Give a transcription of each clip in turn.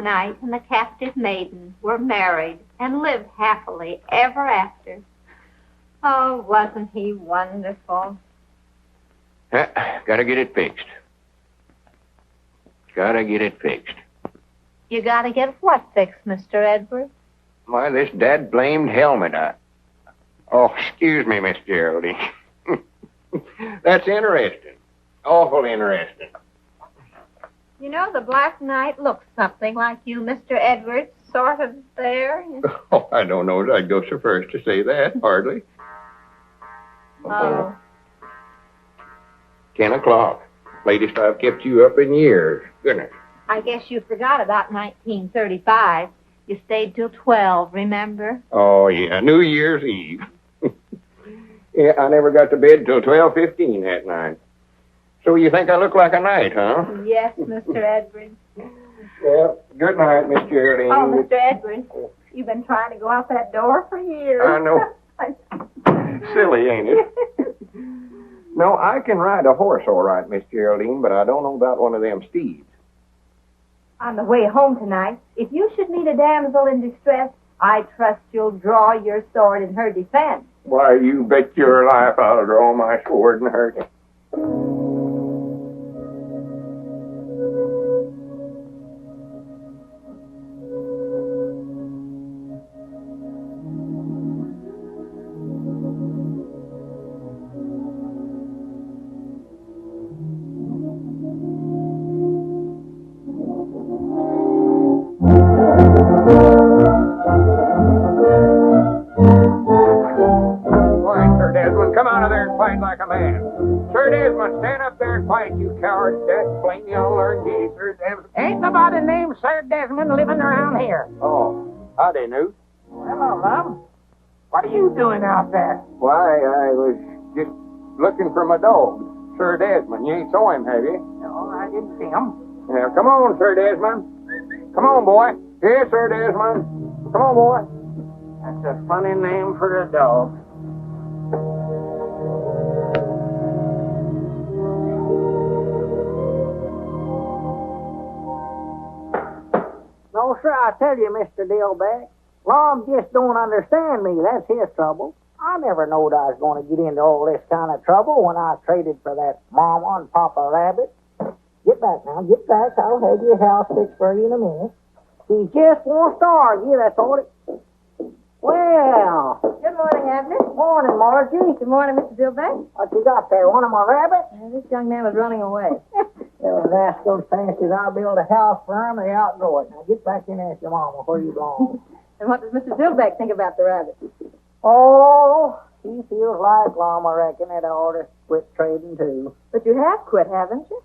Knight and the captive maiden were married and lived happily ever after. Oh, wasn't he wonderful? Gotta get it fixed. You gotta get what fixed, Mr. Edwards? Why, this dad-blamed helmet. Oh, excuse me, Miss Geraldine. That's interesting. Awful interesting. You know, the Black Knight looks something like you, Mr. Edwards, sort of there. Oh, I don't know that I'd go so first to say that, hardly. Oh. 10 o'clock. Latest I've kept you up in years. Goodness. I guess you forgot about 1935. You stayed till 12, remember? Oh, yeah, New Year's Eve. Yeah, I never got to bed till 12:15 that night. So you think I look like a knight, huh? Yes, Mr. Edwards. Well, good night, Miss Geraldine. Oh, Mr. Edwards, you've been trying to go out that door for years. I know. Silly, ain't it? No, I can ride a horse all right, Miss Geraldine, but I don't know about one of them steeds. On the way home tonight, if you should meet a damsel in distress, I trust you'll draw your sword in her defense. Why, you bet your life I'll draw my sword and hurt him. Like a man. Sir Desmond, stand up there and fight, you coward. That plain you'll learn you, Sir Desmond. Ain't nobody named Sir Desmond living around here. Oh, howdy, Newt. Hello, Lum. What are you doing out there? Why, I was just looking for my dog, Sir Desmond. You ain't saw him, have you? No, I didn't see him. Yeah, come on, Sir Desmond. Come on, boy. Here, Sir Desmond. Come on, boy. That's a funny name for a dog. No, sir, I tell you, Mr. Dillback, Lum just don't understand me. That's his trouble. I never knowed I was going to get into all this kind of trouble when I traded for that Mama and Papa Rabbit. Get back now, get back. I'll have your house fixed for you in a minute. He just wants to argue, that's all it... Well... Good morning, Abner. Morning, Margie. Good morning, Mr. Dillback. What you got there, one of my rabbits? This young man was running away. Well, rascals fancies I'll build a house for him, they outgrow it. Now get back in there, your mama, where you belong. And what does Mr. Dillback think about the rabbit? Oh, he feels like Lum, I reckon, that I ought to quit trading, too. But you have quit, haven't you?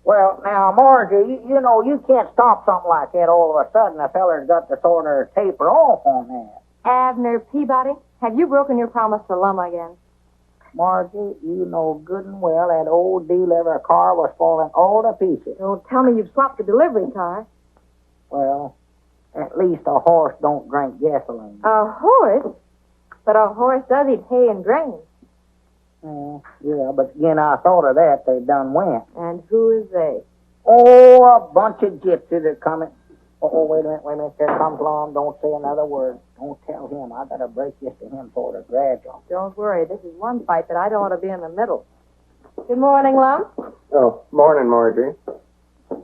Well, now, Margie, you know, you can't stop something like that all of a sudden. A feller's got to sort of taper off on that. Abner Peabody, have you broken your promise to Lum again? Margie, you know good and well that old delivery car was falling all to pieces. Don't tell me you've swapped the delivery car. Well, at least a horse don't drink gasoline. A horse? But a horse does eat hay and grain. Yeah, but again, I thought of that. They done went. And who is they? Oh, a bunch of gypsies are coming. Oh, wait a minute. Here comes Lum. Don't say another word. Don't tell him. I gotta break this to him sort of gradual. Don't worry. This is one fight that I don't want to be in the middle. Good morning, Lum. Oh, morning, Marjorie.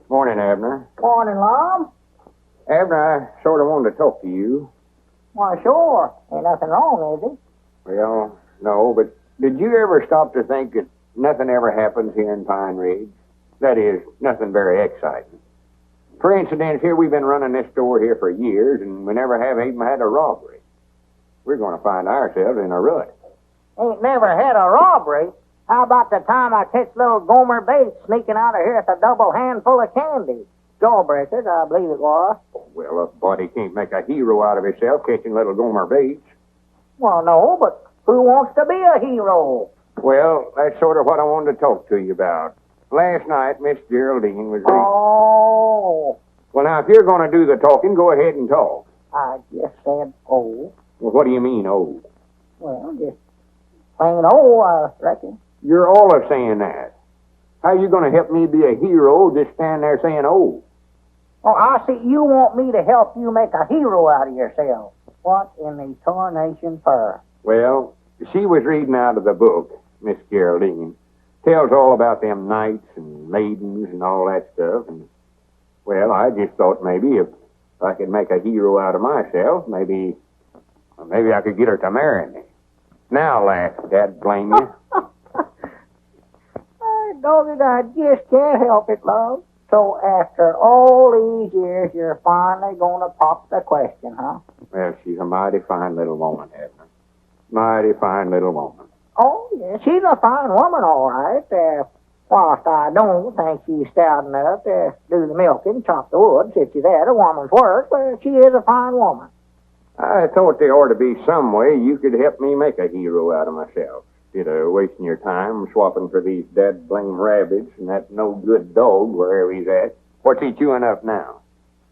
Morning, Abner. Morning, Lum. Abner, I sort of wanted to talk to you. Why, sure. Ain't nothing wrong, is it? Well, no, but did you ever stop to think that nothing ever happens here in Pine Ridge? That is, nothing very exciting. For instance, here we've been running this store here for years, and we never have even had a robbery. We're going to find ourselves in a rut. Ain't never had a robbery. How about the time I catch little Gomer Bates sneaking out of here with a double handful of candy? Jawbreakers, I believe it was. Well, a body can't make a hero out of himself catching little Gomer Bates. Well, no, but who wants to be a hero? Well, that's sort of what I wanted to talk to you about. Last night, Miss Geraldine was... Oh. Well, now, if you're going to do the talking, go ahead and talk. I just said, oh. Well, what do you mean, oh? Well, just plain oh, I reckon. You're all of saying that. How are you going to help me be a hero just stand there saying oh? Oh, I see. You want me to help you make a hero out of yourself. What in the tarnation for? Well, she was reading out of the book, Miss Geraldine. Tells all about them knights and maidens and all that stuff. And, well, I just thought maybe if I could make a hero out of myself, maybe I could get her to marry me. Now, laugh, Dad, blame you. Doggy, I just can't help it, love. So after all these years, you're finally going to pop the question, huh? Well, she's a mighty fine little woman, Abner. Mighty fine little woman. Oh, yeah, she's a fine woman, all right. Whilst I don't think she's stout enough to do the milking, chop the wood, sit you there, a woman's work, but she is a fine woman. I thought there ought to be some way you could help me make a hero out of myself. Instead of wasting your time swapping for these dead blame rabbits and that no-good dog wherever he's at. What's he chewing up now?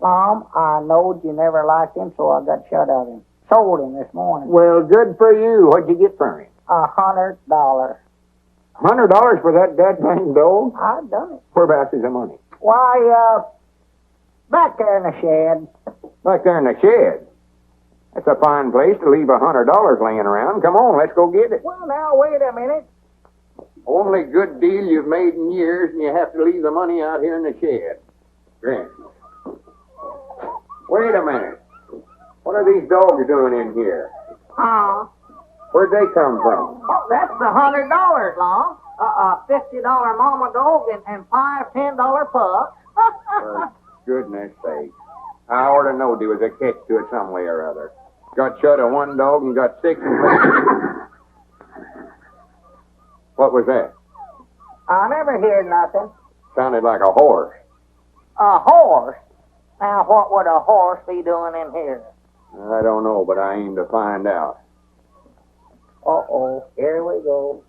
Mom, I knowed you never liked him, so I got shut of him. Sold him this morning. Well, good for you. What'd you get for him? $100. $100 for that dead blame dog? I've done it. Whereabouts is the money? Why, back there in the shed. Back there in the shed. That's a fine place to leave $100 laying around. Come on, let's go get it. Well, now, wait a minute. Only good deal you've made in years, and you have to leave the money out here in the shed. Grant. Wait a minute. What are these dogs doing in here? Where'd they come from? Oh, that's the $100, Lum. $50 mama dog and $5 $10 pups. For goodness sake. I ought to know there was a catch to it some way or other. Got shut of one dog and got sick and What was that? I never heard nothing. Sounded like a horse. A horse? Now, what would a horse be doing in here? I don't know, but I aim to find out. Uh-oh, here we go.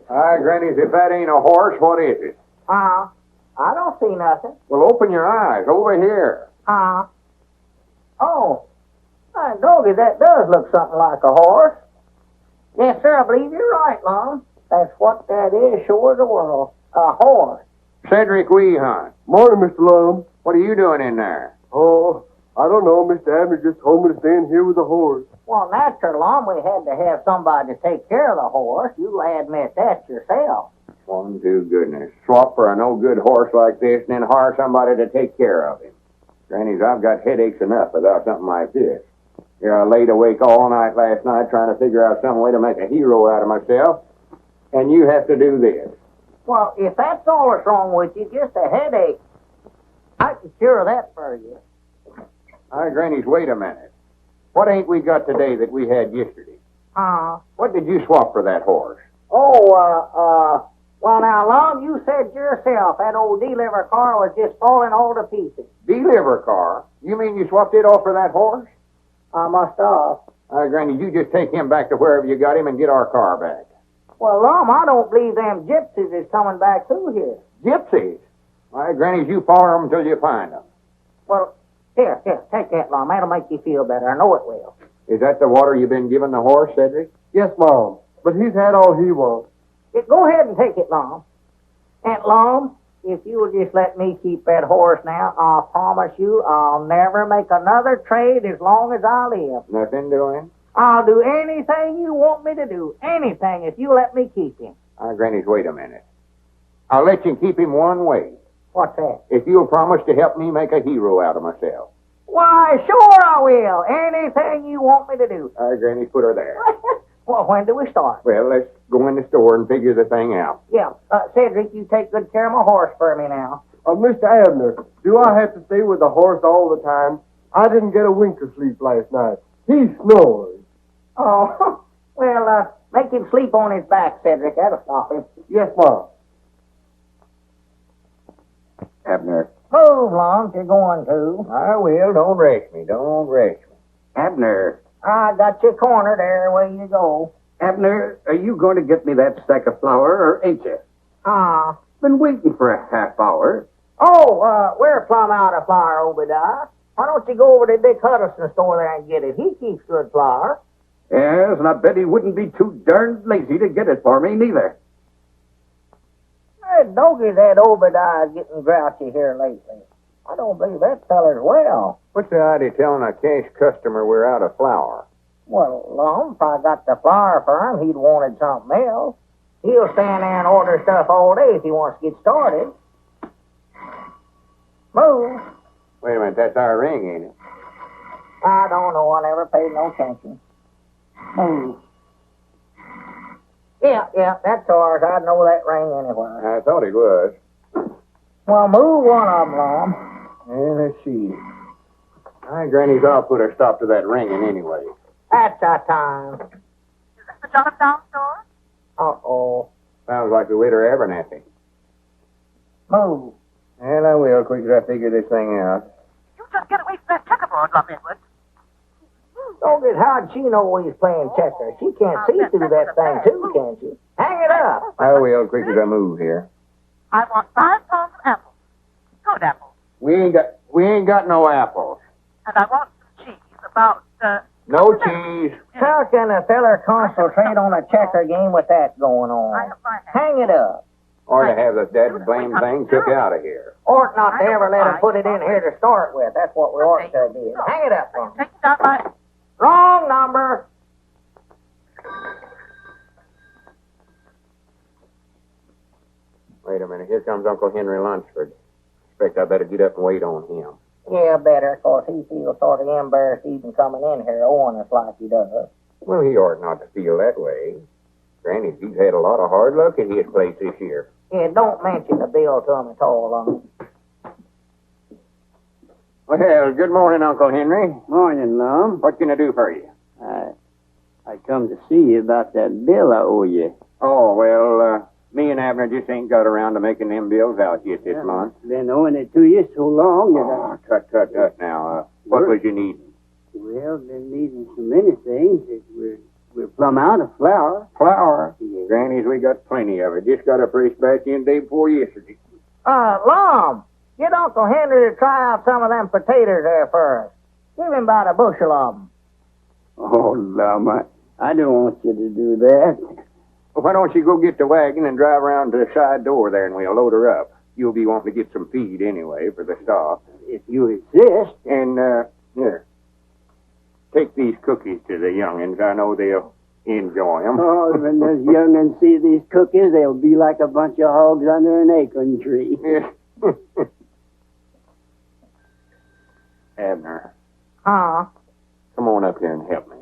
Hi, Grannies, if that ain't a horse, what is it? I don't see nothing. Well, open your eyes. Over here. Oh, my doggy, that does look something like a horse. Yes, sir, I believe you're right, Lum. That's what that is, sure as the world. A horse. Cedric Weehunt. Morning, Mr. Lum. What are you doing in there? Oh, I don't know. Mr. Abner just told me to stand here with the horse. Well, natural, Lum, we had to have somebody to take care of the horse. You'll admit that yourself. One, two, goodness. Swap for a no-good horse like this and then hire somebody to take care of him. Grannies, I've got headaches enough without something like this. Here, I laid awake all night last night trying to figure out some way to make a hero out of myself, and you have to do this. Well, if that's all that's wrong with you, just a headache, I can cure that for you. All right, Grannies, wait a minute. What ain't we got today that we had yesterday? What did you swap for that horse? Well, now, Lum, you said yourself that old deliver car was just falling all to pieces. Deliver car? You mean you swapped it off for that horse? I must have. All right, Granny, you just take him back to wherever you got him and get our car back. Well, Lum, I don't believe them gypsies is coming back through here. Gypsies? All right, Grannies, you follow them until you find them. Well, here, take that, Lum. That'll make you feel better. I know it will. Is that the water you've been giving the horse, Cedric? Yes, Mom. But he's had all he wants. Go ahead and take it, Lum. And, Lum, if you'll just let me keep that horse now, I'll promise you I'll never make another trade as long as I live. Nothing doing? I'll do anything you want me to do. Anything, if you let me keep him. All right, Grannies, wait a minute. I'll let you keep him one way. What's that? If you'll promise to help me make a hero out of myself. Why, sure I will. Anything you want me to do. All right, Granny, put her there. Well, when do we start? Well, let's go in the store and figure the thing out. Yeah. Cedric, you take good care of my horse for me now. Mr. Abner, do I have to stay with the horse all the time? I didn't get a wink of sleep last night. He snores. Oh, well, make him sleep on his back, Cedric. That'll stop him. Yes, Mom. Abner. Move, Lum, if you're going to. I will. Don't rush me. Don't rush me. Abner. I got you cornered there. Away you go. Abner, are you going to get me that stack of flour, or ain't you? Been waiting for a half hour. Oh, we're plumb out of flour, Obadiah. Why don't you go over to Dick Huddleston's store there and get it? He keeps good flour. Yes, and I bet he wouldn't be too darned lazy to get it for me, neither. Doggy, that Obadiah's getting grouchy here lately. I don't believe that feller's well. What's the idea of telling a cash customer we're out of flour? Well, Lum, if I got the flour for him, he'd wanted something else. He'll stand there and order stuff all day if he wants to get started. Move. Wait a minute, that's our ring, ain't it? I don't know. I never paid no attention. Move. Yeah, that's ours. I'd know that ring anywhere. I thought it was. Well, move one of them, Lum. Let's see. Granny's all put a stop to that ringing anyway. That's our time. Is this the Jonathan store? Uh-oh. Sounds like the widow Abernathy. Move. Well, I will, quick as I figure this thing out. You just get away from that checkerboard, Lum Edwards. Doggy, how'd she know he's playing checkers? She can't see through that thing, too, can she? Hang it up. I will, quick as I move here. I want 5 pounds of apples. Good apples. We ain't got no apples. And I want some cheese. About, No cheese. How can a feller concentrate on a checker game with that going on? I have my hand. Hang it up. Or to have that blame thing took out of here. Ought not to ever let him put it in here to start with. That's what we ought to do. Hang it up, Lum. Take it out my... Wrong number. Wait a minute, here comes Uncle Henry Lunsford. Expect I better get up and wait on him. Yeah, better. Of course, he feels sort of embarrassed even coming in here owing us like he does. Well, he ought not to feel that way. Granny, he's had a lot of hard luck at his place this year. Yeah, don't mention the bill to him at all, Lum. Well, good morning, Uncle Henry. Morning, Lum. What can I do for you? I come to see you about that bill I owe you. Oh, well, me and Abner just ain't got around to making them bills out yet this month. Been owing it to you so long that Tut now. What was you needing? Well, been needing so many things that we're plumb out of flour. Flour. Yeah. Grannies, we got plenty of it. Just got a fresh batch in day before yesterday. Lum, get Uncle Henry to try out some of them potatoes there first. Give him about a bushel of them. Oh, Lum, I don't want you to do that. Well, why don't you go get the wagon and drive around to the side door there and we'll load her up. You'll be wanting to get some feed anyway for the stock. If you insist. And, here. Take these cookies to the young'uns. I know they'll enjoy them. Oh, when those young'uns see these cookies, they'll be like a bunch of hogs under an acorn tree. Abner, Huh? come on up here and help me.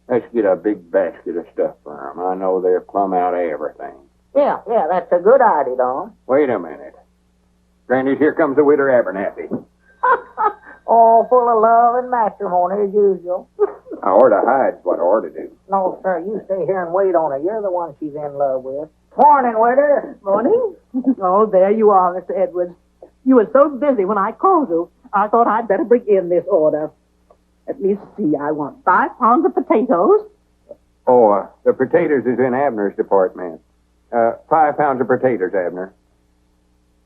Let's get a big basket of stuff for them. I know they're plumb out of everything. Yeah, that's a good idea, Don. Wait a minute. Granny, here comes the widow Abernathy. All full of love and matrimony as usual. I ought to hide what I ought to do. No, sir, you stay here and wait on her. You're the one she's in love with. Morning, waiter. Morning. Oh, there you are, Mr. Edwards. You were so busy when I called you, I thought I'd better bring in this order. Let me see. I want 5 pounds of potatoes. Oh, the potatoes is in Abner's department. 5 pounds of potatoes, Abner.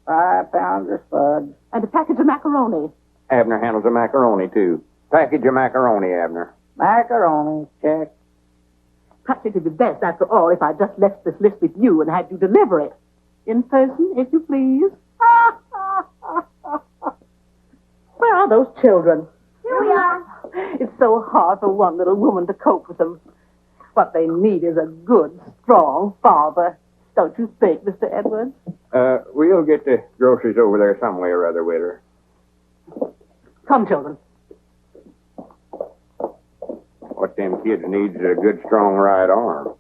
5 pounds of spuds. And a package of macaroni. Abner handles the macaroni, too. Package of macaroni, Abner. Macaroni, check. Perhaps it would be best, after all, if I just left this list with you and had you deliver it. In person, if you please. Where are those children? Here we are. It's so hard for one little woman to cope with them. What they need is a good, strong father. Don't you think, Mr. Edwards? We'll get the groceries over there some way or other with her. Come, children. What them kids needs is a good, strong right arm.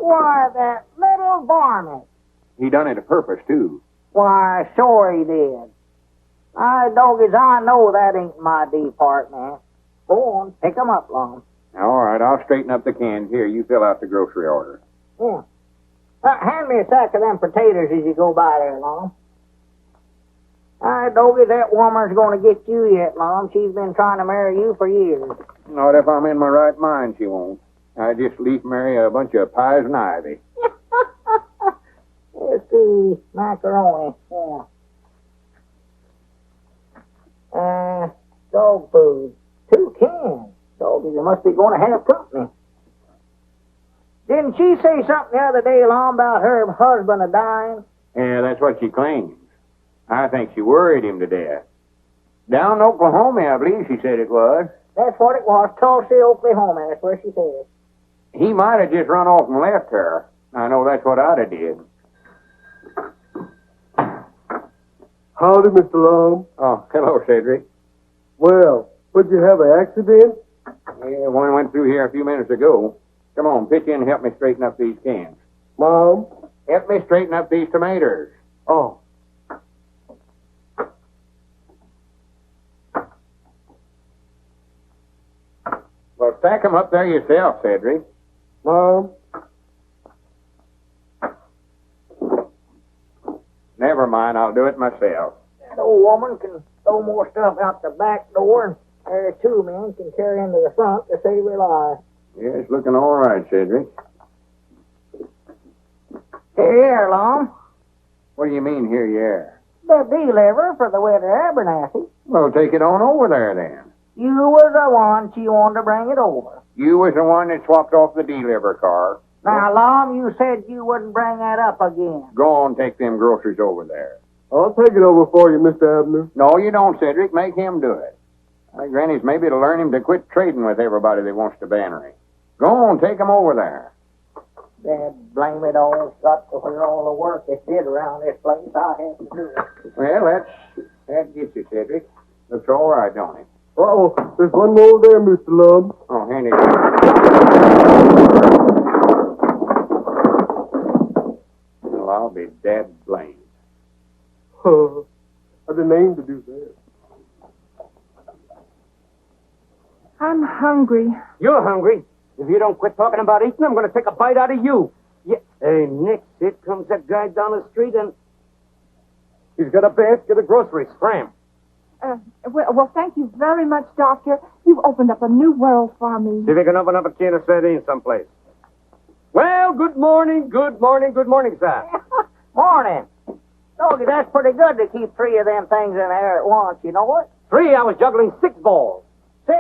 Why, that little varmint. He done it a purpose, too. Why, sure he did. Doggies, I know that ain't my department. Go on, pick 'em up, Lum. All right, I'll straighten up the cans. Here, you fill out the grocery order. Yeah. Hand me a sack of them potatoes as you go by there, Lum. Doggy, that woman's going to get you yet, Lum. She's been trying to marry you for years. Not if I'm in my right mind, she won't. I just leave marry a bunch of pies and ivy. Let's see, macaroni, yeah. Dog food, 2 cans. Doggy, you must be going to have company. Didn't she say something the other day, Lum, about her husband a-dying? Yeah, that's what she claims. I think she worried him to death. Down in Oklahoma, I believe she said it was. That's what it was, Tulsa, Oklahoma. That's where she said. He might have just run off and left her. I know that's what I'd have did. Howdy, Mr. Lum. Oh, hello, Cedric. Well, would you have an accident? Yeah, one went through here a few minutes ago. Come on, pitch in and help me straighten up these cans. Mom? Help me straighten up these tomatoes. Oh. Well, stack 'em up there yourself, Cedric. Mom? Never mind, I'll do it myself. That old woman can throw more stuff out the back door, and there two men can carry into the front to save her life. Yeah, it's looking all right, Cedric. Here, Lum. What do you mean, here you are? The deliverer for the winter Abernathy. Well, take it on over there, then. You was the one she wanted to bring it over. You was the one that swapped off the deliver car. Now, Lum, you said you wouldn't bring that up again. Go on, take them groceries over there. I'll take it over for you, Mr. Abner. No, you don't, Cedric. Make him do it. Granny's maybe to learn him to quit trading with everybody that wants to banner him. Go on, take him over there. Dad, blame it all. Got to where all the work is did around this place. I have to do it. Well, that gets you, Cedric. Looks all right, don't it? Uh-oh, there's one more there, Mr. Lum. Oh, hand it. Well, I'll be dead blamed. I didn't aim to do that. I'm hungry. You're hungry. If you don't quit talking about eating, I'm going to take a bite out of you. Yeah. Hey, Nick, here comes that guy down the street, and he's got a basket of groceries. Scram. Well, thank you very much, Doctor. You've opened up a new world for me. See if you can open up a can of sardines someplace. Well, good morning, sir. Morning. Doggy, that's pretty good to keep three of them things in the air at once, you know what? 3, I was juggling 6 balls. 6?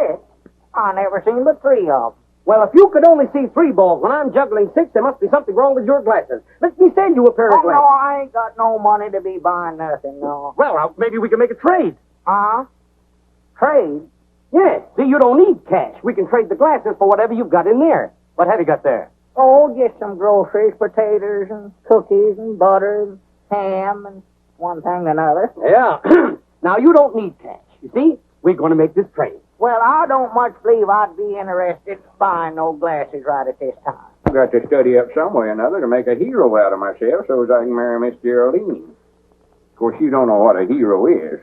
I never seen but 3 of them. Well, if you could only see 3 balls when I'm juggling 6, there must be something wrong with your glasses. Let me send you a pair of Oh, no, glasses. I ain't got no money to be buying nothing, no. Well, maybe we can make a trade. Huh? Trade? Yes. See, you don't need cash. We can trade the glasses for whatever you've got in there. What have you got there? Oh, just some groceries, potatoes, and cookies, and butter, and ham, and one thing and another. Yeah. Now, you don't need cash. You see, we're going to make this trade. Well, I don't much believe I'd be interested in buying no glasses right at this time. I've got to study up some way or another to make a hero out of myself so as I can marry Miss Geraldine. Of course, you don't know what a hero is.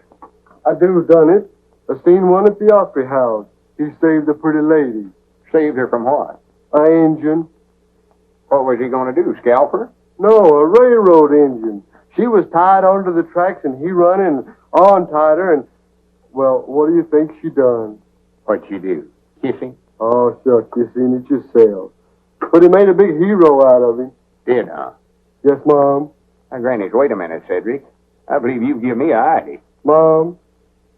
I do done it. I seen one at the Opry House. He saved a pretty lady. Saved her from what? An engine. What was he going to do, scalp her? No, a railroad engine. She was tied onto the tracks, and he run and untied her, and, well, what do you think she done? What'd she do? Kiss him? Oh, shucks, you seen it yourself. But he made a big hero out of him. Did, huh? Yes, Mom. Now, Granny, wait a minute, Cedric. I believe you give me a idea. Mom,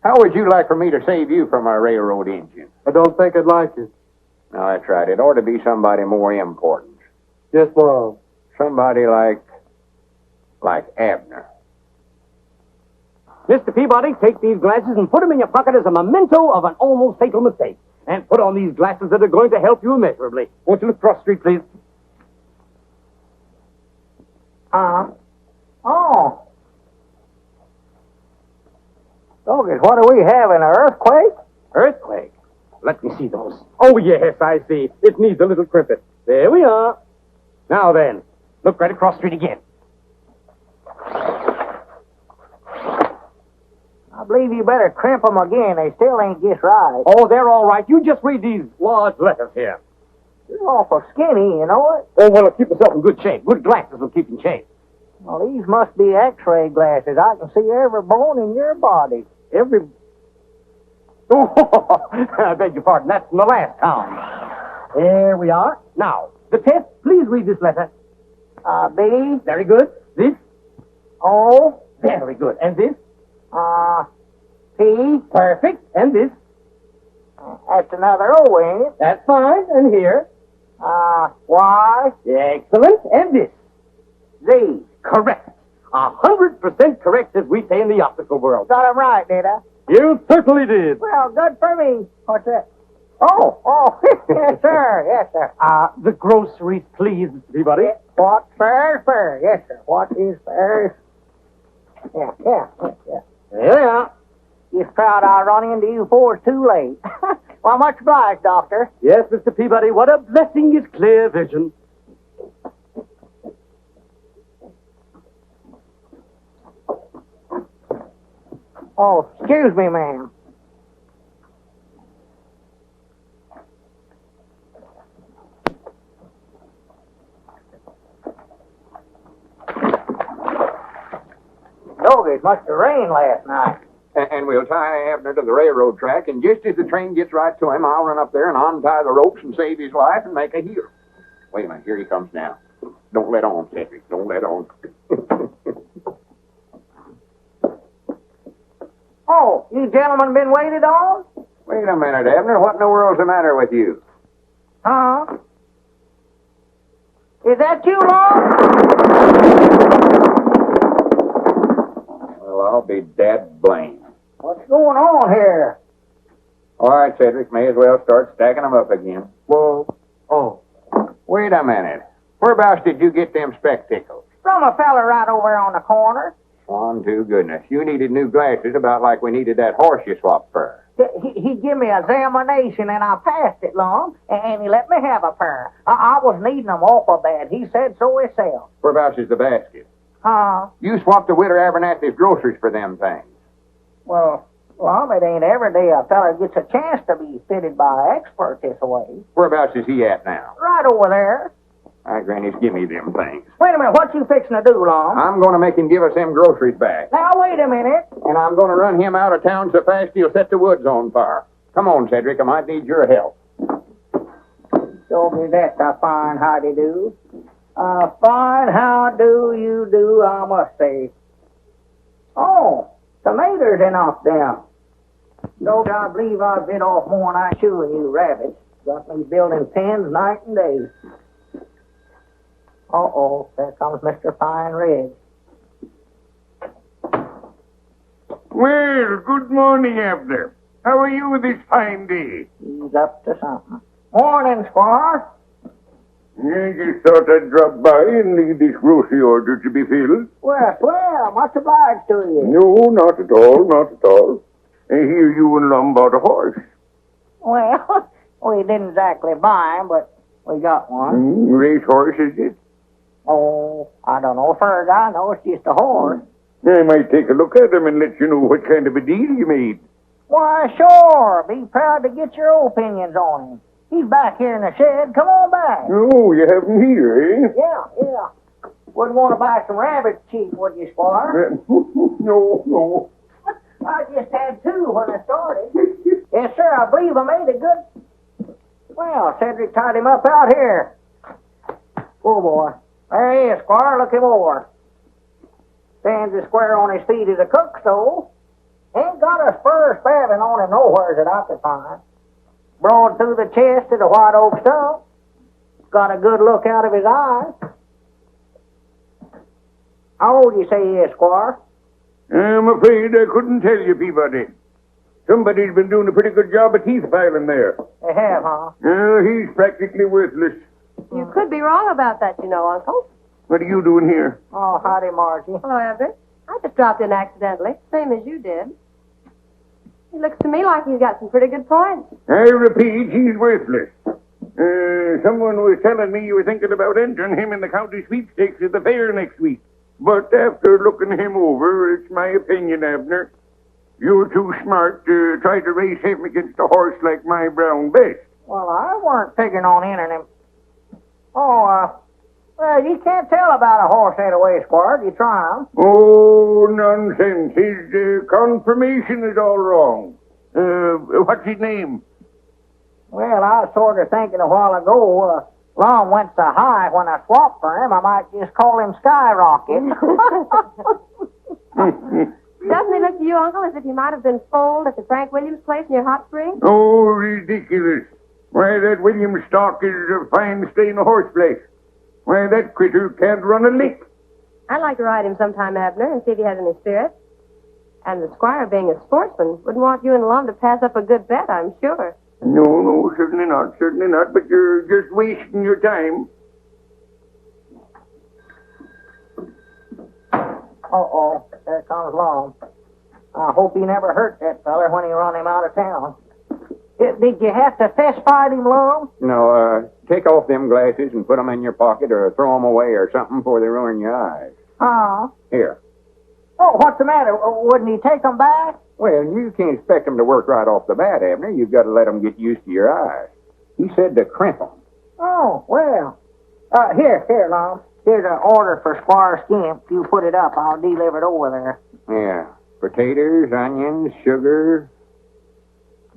How would you like for me to save you from a railroad engine? I don't think I'd like it. No, that's right. It ought to be somebody more important. Yes, Mom. Somebody like Abner. Mr. Peabody, take these glasses and put them in your pocket as a memento of an almost fatal mistake. And put on these glasses that are going to help you immeasurably. Won't you look across the street, please? Oh. Doggett, what do we have, an earthquake? Earthquake? Let me see those. Oh, yes, I see. It needs a little crimpet. There we are. Now then, look right across the street again. I believe you better crimp them again. They still ain't just right. Oh, they're all right. You just read these large letters here. You're awful skinny, you know it? Oh, well, keep yourself in good shape. Good glasses will keep you in shape. Well, these must be x-ray glasses. I can see every bone in your body. Every... Oh, I beg your pardon. That's from the last count. There we are. Now, the test, please read this letter. B, Very good. This? O, Very good. And this? P. Perfect. And this? That's another O, ain't it? That's fine. And here? Y? Excellent. And this? Z. Correct. 100% correct, as we say in the optical world. Got him right, did I? You certainly did. Well, good for me. What's that? Oh, yes, sir. Yes, sir. The groceries, please, Mr. Peabody. What fair is fair? Yes, sir. What is fair is... Yeah. Yeah. Just proud I run into you before it's too late. Well, much obliged, Doctor. Yes, Mr. Peabody, what a blessing is clear vision. Oh, excuse me, ma'am. Dog, it must have rained last night. And we'll tie Abner to the railroad track, and just as the train gets right to him, I'll run up there and untie the ropes and save his life and make a heel. Wait a minute, here he comes now. Don't let on, Cedric. Don't let on. Oh, you gentlemen been waited on? Wait a minute, Abner. What in the world's the matter with you? Huh? Is that you, Lauck? Well, I'll be dad blamed. What's going on here? All right, Cedric, may as well start stacking them up again. Well, oh. Wait a minute. Whereabouts did you get them spectacles? From a fella right over on the corner. On to goodness. You needed new glasses about like we needed that horse you swapped for. He gave me an examination and I passed it, Lum, and he let me have a pair. I was needing them awful bad. He said so himself. Whereabouts is the basket? Huh? You swapped the Widow Abernathy's groceries for them things. Well, Lum, it ain't every day a fella gets a chance to be fitted by an expert this way. Whereabouts is he at now? Right over there. All right, Granny's, give me them things. Wait a minute, what you fixing to do, Lum? I'm going to make him give us them groceries back. Now, wait a minute. And I'm going to run him out of town so fast he'll set the woods on fire. Come on, Cedric, I might need your help. Show me that, a fine howdy-do. A fine how do you do, I must say. Oh, tomatoes enough them. Don't I believe I bit off more than I chewing you rabbits. Got me building pens night and day. Uh-oh, there comes Mr. Fine Red. Well, good morning, Abner. How are you this fine day? He's up to something. Morning, Squire. I just thought I'd drop by and leave this grocery order to be filled. Well, much obliged to you. No, not at all, not at all. I hear you and Lum bought a horse. Well, we didn't exactly buy him, but we got one. Racehorse, is it? Oh, I don't know. Far as I know, it's just a horse. I might take a look at him and let you know what kind of a deal you made. Why, sure. Be proud to get your opinions on him. He's back here in the shed. Come on back. Oh, you have him here, eh? Yeah. Wouldn't want to buy some rabbits cheap, would you, Squire? No. I just had two when I started. Yes, sir, I believe I made a good... Well, Cedric tied him up out here. Oh, boy. There he is, Squire. Look him over. Stands as square on his feet as a cook stove. Ain't got a spur spabbing on him nowhere that I could find. Broad through the chest to the white oak stump. Got a good look out of his eyes. How old you say he is, Squire? I'm afraid I couldn't tell you, Peabody. Somebody's been doing a pretty good job of teeth filing there. They have, huh? He's practically worthless. You could be wrong about that, you know, Uncle. What are you doing here? Oh, howdy, Margie. Hello, Everett. I just dropped in accidentally, same as you did. He looks to me like he's got some pretty good points. I repeat, he's worthless. Someone was telling me you were thinking about entering him in the county sweepstakes at the fair next week. But after looking him over, it's my opinion, Abner, you're too smart to try to race him against a horse like my brown best. Well, I weren't figuring on entering him. Oh, well, you can't tell about a horse that way, Squire. You try him. Oh, nonsense. His confirmation is all wrong. What's his name? Well, I was sort of thinking a while ago, Lum went so high when I swapped for him, I might just call him Skyrocket. Doesn't he look to you, Uncle, as if he might have been foaled at the Frank Williams place near Hot Springs? Oh, ridiculous. Why, that William stock is a fine stain of horseflesh. Why, that critter can't run a lick. I'd like to ride him sometime, Abner, and see if he has any spirit. And the squire, being a sportsman, wouldn't want you and Lum to pass up a good bet, I'm sure. No, certainly not, but you're just wasting your time. Uh-oh, there comes Lum. I hope he never hurt that feller when he run him out of town. Did you have to fist fight him, Lum? No, take off them glasses and put them in your pocket or throw them away or something before they ruin your eyes. Here. Oh, what's the matter? Wouldn't he take them back? Well, you can't expect them to work right off the bat, Abner. You've got to let them get used to your eyes. He said to crimp them. Oh, well. Here, Lum. Here's an order for Squire Skimp. You put it up. I'll deliver it over there. Yeah. Potatoes, onions, sugar,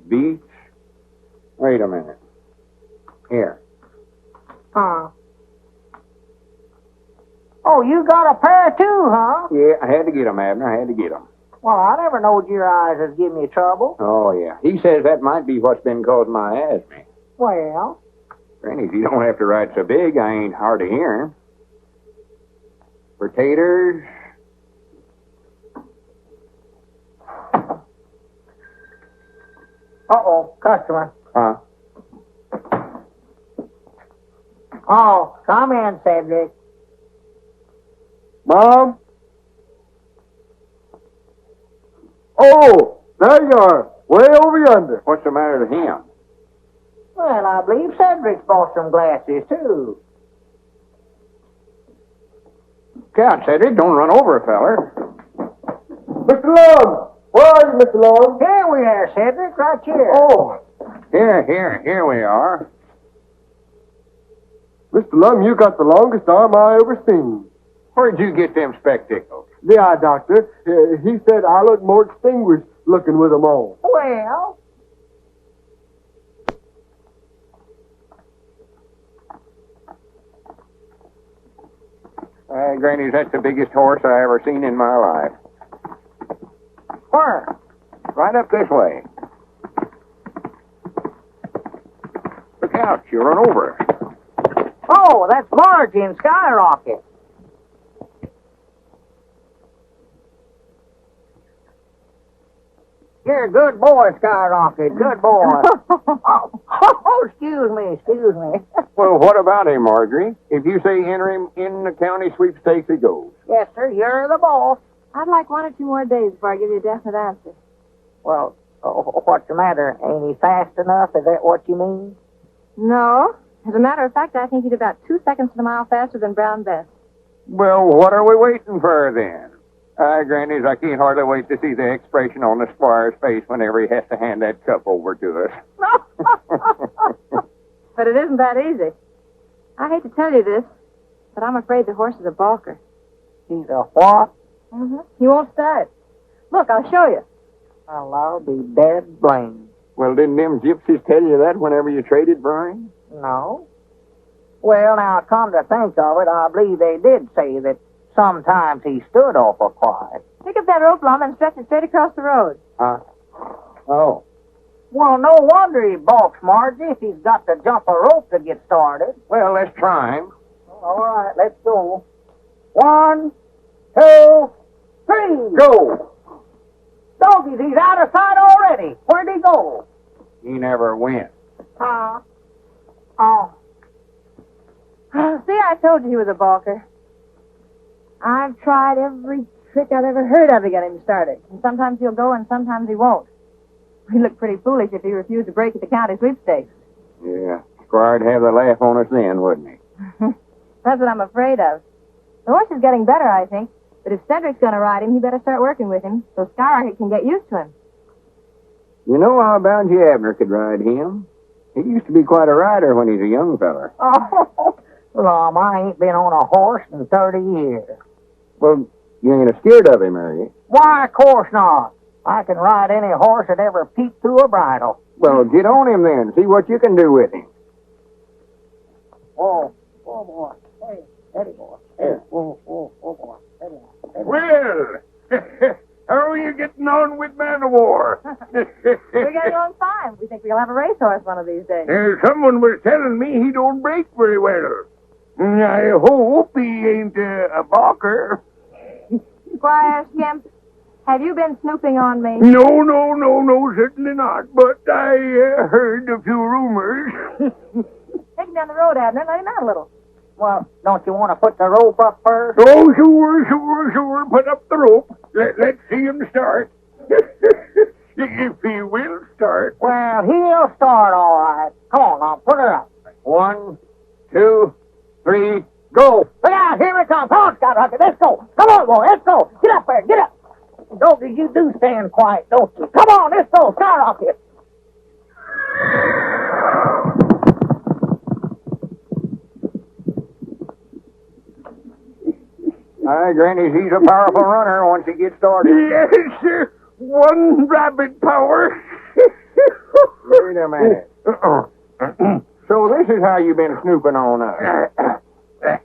beets. Wait a minute. Here. Oh, you got a pair too, huh? Yeah, I had to get them, Abner. I had to get them. Well, I never knowed your eyes has given you trouble. Oh, yeah. He says that might be what's been causing my asthma. Well? Granny, if you don't have to ride so big, I ain't hard of hearing. Potatoes. Uh-oh, customer. Huh? Oh, come in, Cedric. Mom? Oh, there you are. Way over yonder. What's the matter with him? Well, I believe Cedric's bought some glasses, too. God, Cedric, don't run over a feller. Mr. Lum! Where are you, Mr. Lum? Here we are, Cedric, right here. Oh, Here we are. Mr. Lum, you got the longest arm I ever seen. Where'd you get them spectacles? The eye doctor, he said I look more distinguished looking with them on. Well, Granny, that's the biggest horse I ever seen in my life. where? Right up this way. Look out, you'll run over her. Oh, that's Margie and Skyrocket. You're a good boy, Skyrocket. Good boy. Excuse me. Well, what about him, Marjorie? If you say enter him in the county sweepstakes, he goes. Yes, sir, you're the boss. I'd like 1 or 2 more days before I give you a definite answer. Well, what's the matter? Ain't he fast enough? Is that what you mean? No. As a matter of fact, I think he's about 2 seconds to the mile faster than Brown Bess. Well, what are we waiting for then? Grannies, I can't hardly wait to see the expression on the squire's face whenever he has to hand that cup over to us. But it isn't that easy. I hate to tell you this, but I'm afraid the horse is a balker. He's a what? Mm-hmm. He won't start. Look, I'll show you. Well, I'll be dead blamed. Well, didn't them gypsies tell you that whenever you traded Brian? No. Well, now, come to think of it, I believe they did say that sometimes he stood awful quiet. Pick up that rope, Lum, and stretch it straight across the road. Oh. Well, no wonder he balks, Margie, if he's got to jump a rope to get started. Well, let's try him. All right, let's go. 1, 2, 3. Go! Doggies, he's out of sight already. Where'd he go? He never went. Oh. See, I told you he was a balker. I've tried every trick I've ever heard of to get him started. And sometimes he'll go and sometimes he won't. He'd look pretty foolish if he refused to break at the county sweepstakes. Yeah, Squire'd have the laugh on us then, wouldn't he? That's what I'm afraid of. The horse is getting better, I think. But if Cedric's going to ride him, he better start working with him so Skyrocket can get used to him. You know, I'll bound you Abner could ride him. He used to be quite a rider when he's a young feller. Oh, Lum, I ain't been on a horse in 30 years. Well, you ain't scared of him, are you? Why, of course not. I can ride any horse that ever peeked through a bridle. Well, get on him then. See what you can do with him. Oh, boy. Hey, Eddie, boy. Hey, boy. Eddie. Well, how are you getting on with Man of War? We're getting on fine. We think think we'll have a racehorse one of these days. Someone was telling me he don't break very well. I hope he ain't a balker. Squire Skimp, have you been snooping on me? No, certainly not. But I heard a few rumors. Take him down the road, Abner. Let him out a little. Well, don't you want to put the rope up first? Oh, sure. Put up the rope. Let's see him start. If he will start. Well, he'll start all right. Come on, now, put her up. 1, 2, 3, go. Look out, here it comes. Come on, Skyrocket, let's go. Come on, boy, let's go. Get up there, get up. Don't you do stand quiet, don't you? Come on, let's go, Skyrocket. Aye, Granny, he's a powerful runner once he gets started. Yes, sir. One rabbit power. Wait a minute. So this is how you've been snooping on us.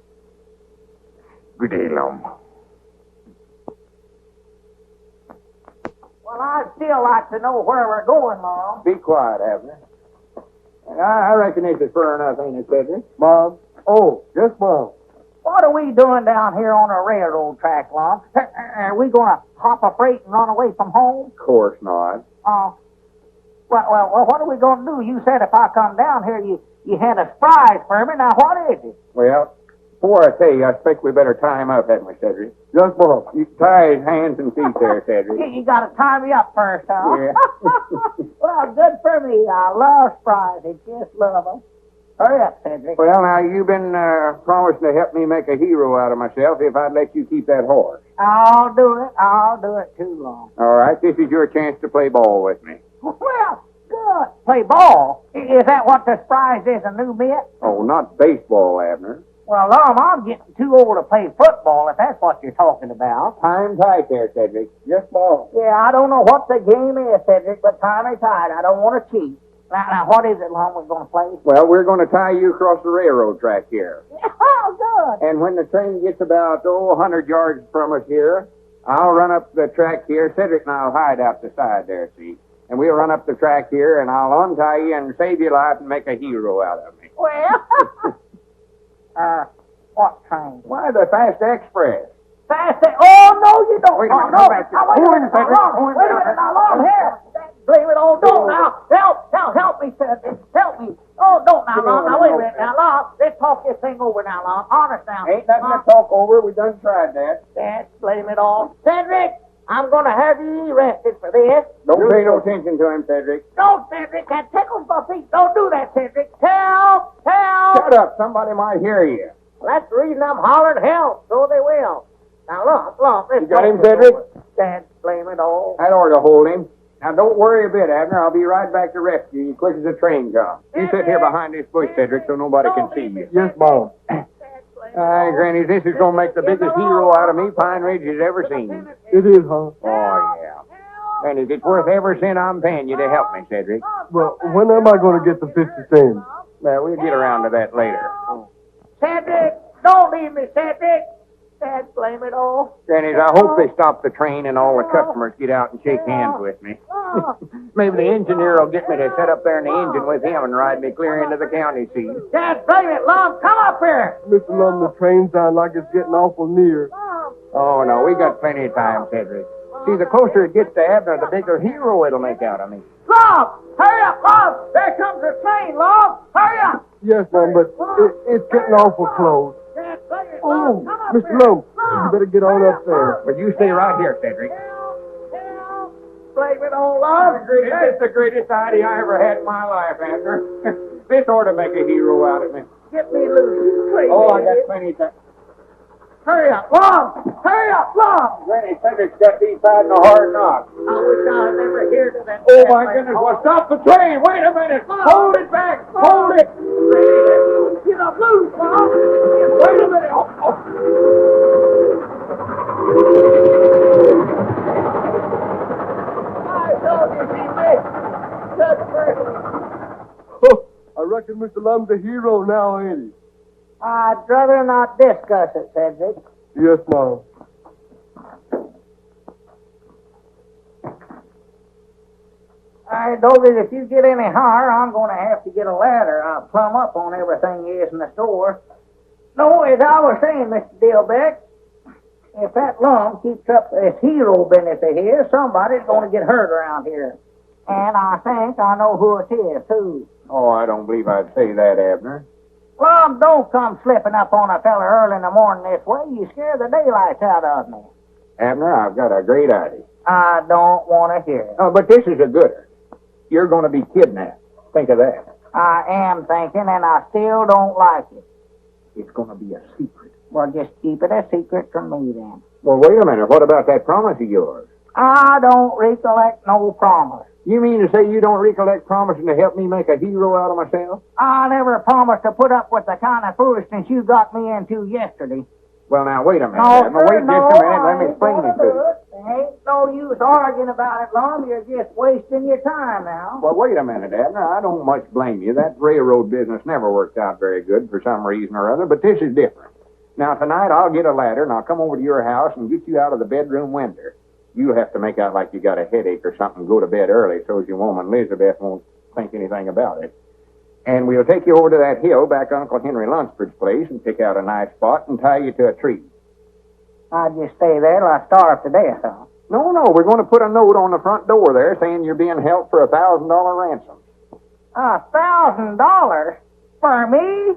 Good day, Lum. Well, I'd still like to know where we're going, Mom. Be quiet, Abner. And I reckon this is fur enough, ain't it, Cedric? Mom? Oh, yes, Mom. What are we doing down here on a railroad track, Lum? Are we going to hop a freight and run away from home? Of course not. Well, what are we going to do? You said if I come down here, you had a surprise for me. Now, what is it? Well, before I tell you, I expect we better tie him up, hadn't we, Cedric? Yes, Mom. You tie his hands and feet there, Cedric. You got to tie me up first, huh? Yeah. Well, good for me. I love surprises. Just love them. Hurry up, Cedric. Well, now, you've been promising to help me make a hero out of myself if I'd let you keep that horse. I'll do it. I'll do it too long. All right, this is your chance to play ball with me. Well, good. Play ball? Is that what the surprise is, a new mitt? Oh, not baseball, Abner. Well, Lum, I'm getting too old to play football, if that's what you're talking about. Time tight there, Cedric. Yes, ball. Yeah, I don't know what the game is, Cedric, but time is tight. I don't want to cheat. Now, what is it, Lum, we're going to play? Well, we're going to tie you across the railroad track here. Oh, good. And when the train gets about, 100 yards from us here, I'll run up the track here. Cedric and I'll hide out the side there, see? And we'll run up the track here, and I'll untie you and save your life and make a hero out of me. Well, what train? Why, the Fast Express. Fast. Oh, no, you don't. Wait a minute, no. come back here. Wait a minute, wait a minute, now, Lum, here. Blame it all. Don't now. Help me, Cedric. Help me. Oh, don't now, Lum. Now, wait a minute. Now, Lum, let's talk this thing over now, Lum. Honest now. Ain't nothing to talk over. We done tried that. That's blame it all. Cedric, I'm going to have you arrested for this. Don't pay no attention to him, Cedric. No, Cedric. That tickles my feet. Don't do that, Cedric. Help! Shut up. Somebody might hear you. That's the reason I'm hollering help. So they will. Now, Lum, let's You got talk him, this Cedric? over. That's blame it all. That ought to hold him. Now, don't worry a bit, Abner. I'll be right back to rescue you quick as the train comes. You sit here behind this bush, Cedric, so nobody can see you. Yes, Mom. Aye, Granny, this is going to make the biggest hero out of me Pine Ridge has ever seen. It is, huh? Oh, yeah. Granny, it's worth every cent I'm paying you to help me, Cedric. Well, when am I going to get the 50 cents? Well, we'll get around to that later. Cedric, don't leave me, Cedric. That's blame it all. Granny, I hope they stop the train and all the customers get out and shake hands with me. Maybe the engineer will get me to sit up there in the engine with him and ride me clear into the county seat. That's blame it, Lum. Come up here. Mr. Lum, the train sounds like it's getting awful near. Oh, no, we got plenty of time, Cedric. See, the closer it gets to Abner, the bigger hero it'll make out of me. Lum, hurry up, Lum. There comes the train, Lum. Hurry up. Yes, Mom, but it's getting awful close. That's blame it, Oh, Lum. Come up Mr. here. Lum, you better get on up there. But you stay right here, Cedric. Help. Blame it all, Lum. It's the greatest idea I ever had in my life, Abner. This ought to make a hero out of me. Get me loose. Train, Oh, I idiot. got plenty of time. Hurry up, Lum. Hurry up, Lum. Granny, Cedric's got these fighting a hard knock. I wish I had never heard of that. Oh, my goodness. Well, stop the train. Wait a minute. Hold it back. Hold it. Get up loose, Lum. Wait a minute. I told you she missed. Just mercy. Oh, I reckon Mr. Lum's a hero now, ain't he? I'd rather not discuss it, Cedric. Yes, Mom. Hey, Doggy, if you get any higher, I'm going to have to get a ladder. I'll plumb up on everything is in the store. No, as I was saying, Mr. Dillbeck, if that Lum keeps up this hero business of his, somebody's going to get hurt around here. And I think I know who it is, too. Oh, I don't believe I'd say that, Abner. Lum, don't come slipping up on a fella early in the morning this way. You scare the daylights out of me. Abner, I've got a great idea. I don't want to hear it. Oh, but this is a gooder. You're going to be kidnapped. Think of that. I am thinking, and I still don't like it. It's going to be a secret. Well, just keep it a secret from me, then. Well, wait a minute. What about that promise of yours? I don't recollect no promise. You mean to say you don't recollect promising to help me make a hero out of myself? I never promised to put up with the kind of foolishness you got me into yesterday. Well, now, wait a minute. No, Abner. Wait just a minute. Let me explain it to you. There ain't no use arguing about it, Lum. You're just wasting your time now. Well, wait a minute, Abner. I don't much blame you. That railroad business never worked out very good for some reason or other, but this is different. Now, tonight I'll get a ladder, and I'll come over to your house and get you out of the bedroom window. You have to make out like you got a headache or something and go to bed early so as your woman Elizabeth won't think anything about it. And we'll take you over to that hill back Uncle Henry Lunsford's place and pick out a nice spot and tie you to a tree. I'll just stay there till I starve to death, huh? No, we're going to put a note on the front door there saying you're being held for $1,000 ransom. $1,000? For me?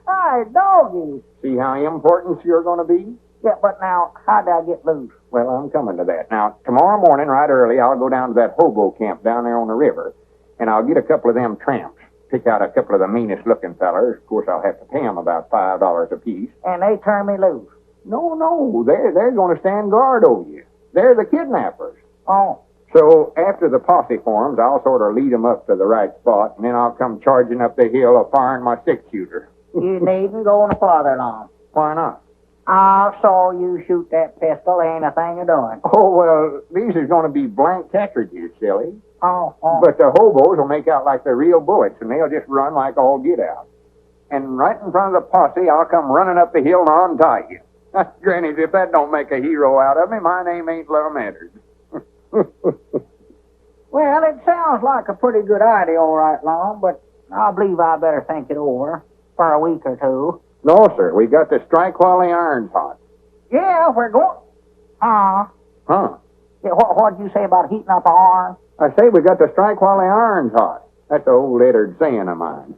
Hey, doggies. See how important you're going to be? Yeah, but now, how do I get loose? Well, I'm coming to that. Now, tomorrow morning, right early, I'll go down to that hobo camp down there on the river, and I'll get a couple of them tramps. Pick out a couple of the meanest-looking fellers. Of course, I'll have to pay them about $5 apiece. And they turn me loose. No, they're going to stand guard over you. They're the kidnappers. Oh. So, after the posse forms, I'll sort of lead them up to the right spot, and then I'll come charging up the hill firing my six-shooter. You needn't go no farther, Lum. Why not? I saw you shoot that pistol. Ain't a thing of doing. Oh, well, these are going to be blank cartridges, silly. Oh. But the hobos will make out like they're real bullets, and they'll just run like all get out. And right in front of the posse, I'll come running up the hill and untie you. Granny, if that don't make a hero out of me, my name ain't Lum Edwards. Well, it sounds like a pretty good idea, all right, Lum, but I believe I better think it over for a week or two. No, sir. We got to strike while the iron's hot. Yeah, we're going... Huh? Yeah, what'd you say about heating up an iron? I say we got to strike while the iron's hot. That's the old Edward saying of mine.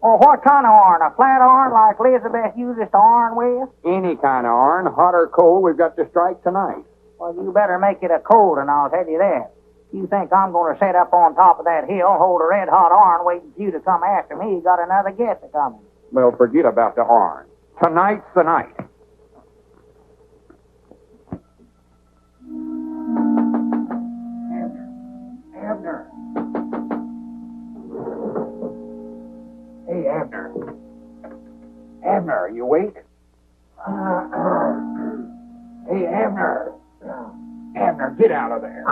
Well, what kind of iron? A flat iron like Elizabeth uses to iron with? Any kind of iron, hot or cold, we've got to strike tonight. Well, you better make it a cold, and I'll tell you that. You think I'm going to sit up on top of that hill, hold a red-hot iron, waiting for you to come after me? You got another guess a coming. Well, forget about the iron. Tonight's the night. Abner. Hey, Abner. Abner, are you awake? Hey, Abner. Abner, get out of there.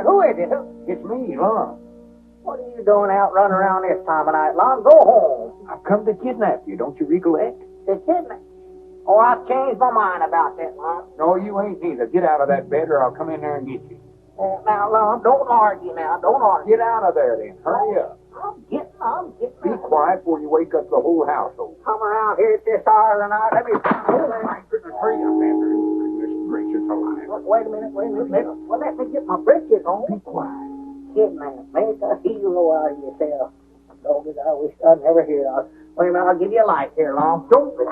Who is it? It's me, Lum. What are you doing out running around this time of night, Lum? Go home. I've come to kidnap you, don't you recollect? To kidnap? Oh, I've changed my mind about that, Lum. No, you ain't neither. Get out of that bed or I'll come in there and get you. Now, Lum, don't argue now. Don't argue. Get out of there then. Hurry up. I'm getting. Be quiet before you wake up the whole household. Come around here at this hour of the night. Let me... Oh, my goodness. Hurry up, Abner. Goodness gracious alive. Wait a minute. Well, let me get my britches on. Be quiet. Kidnap. Make a hero out of yourself. Doggies, I wish I'd never hear of. Wait a minute, I'll give you a light here, Lum. Don't... Wait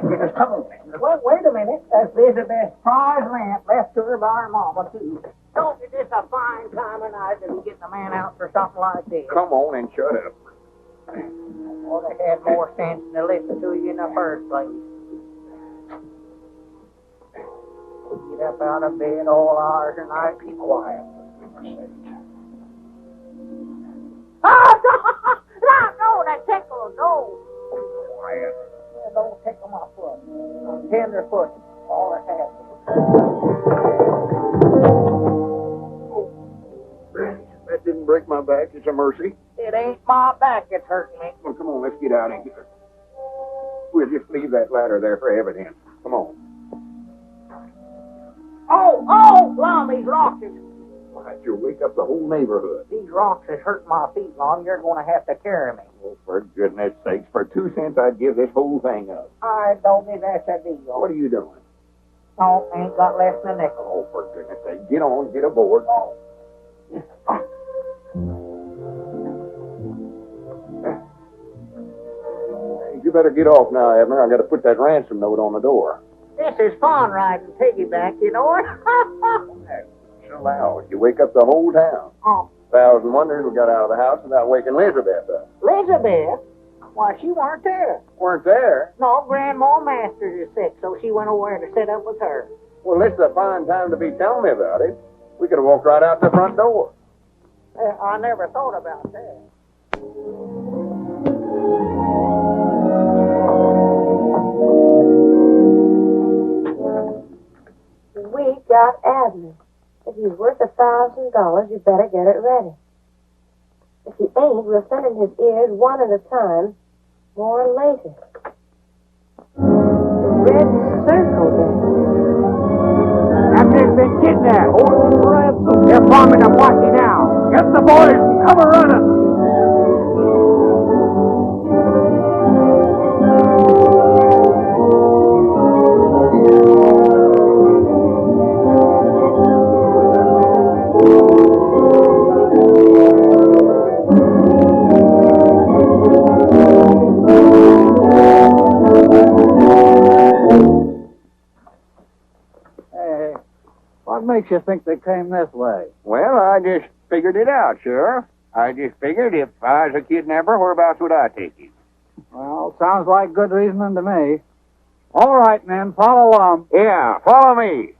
a minute. That's Elizabeth's prize lamp left to her by her mama, too. Don't be this a fine time of night to be getting a man out for something like this. Come on and shut up. Ought to have more sense than to listen to you in the first place. Get up out of bed all hours of the night. Be quiet. No, that tickles, no. Quiet. Don't tickle my foot. I'm tender foot. All it has. That didn't break my back. It's a mercy. It ain't my back that's hurting me. Well, come on, let's get out of here. We'll just leave that ladder there for evidence. Come on. Oh, Lum, he's locked it. Why, you'll wake up the whole neighborhood. These rocks is hurting my feet, Lum. You're going to have to carry me. Oh, for goodness sakes, for 2 cents I'd give this whole thing up. I don't think that's a deal. What are you doing? No, ain't got less than a nickel. Oh, for goodness sake, get on, get aboard. You better get off now, Abner. I got to put that ransom note on the door. This is fun riding piggyback, you know it? So loud. You wake up the whole town. Oh, 1,000 wonders we got out of the house without waking Elizabeth up. Elizabeth? Why, she weren't there. Weren't there? No, Grandma Masters is sick, so she went over to sit up with her. Well, this is a fine time to be telling me about it. We could have walked right out the front door. I never thought about that. We got Abner. If he's worth $1,000, you better get it ready. If he ain't, we'll send him his ears one at a time, more later. The red circle game. Abner's been kidnapped. Hold him for ransom. They're bombing him. Watch it now. Get the boys and cover running. What makes you think they came this way? Well, I just figured it out, Sheriff. I just figured if I was a kidnapper, whereabouts would I take him? Well, sounds like good reasoning to me. All right, men, follow along. Yeah, follow me.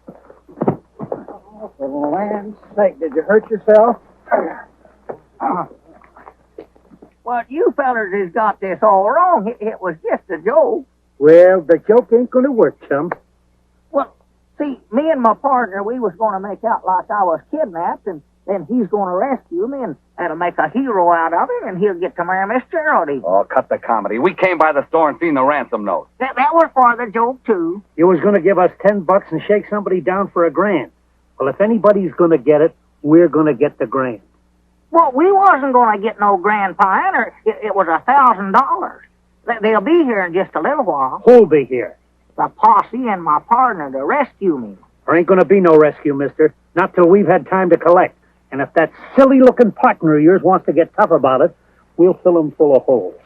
Oh, for the land's sake, did you hurt yourself? Well, you fellers has got this all wrong. It was just a joke. Well, the joke ain't going to work, chum. Well, see, me and my partner, we was going to make out like I was kidnapped, and then he's going to rescue me, and that'll make a hero out of him, and he'll get to marry Miss Geraldine. Oh, cut the comedy. We came by the store and seen the ransom note. That was for the joke, too. You was going to give us $10 and shake somebody down for $1,000. Well, if anybody's going to get it, we're going to get the $1,000. Well, we wasn't going to get no grand pine, it was $1,000. They'll be here in just a little while. Who'll be here? The posse and my partner to rescue me. There ain't going to be no rescue, mister. Not till we've had time to collect. And if that silly-looking partner of yours wants to get tough about it, we'll fill him full of holes.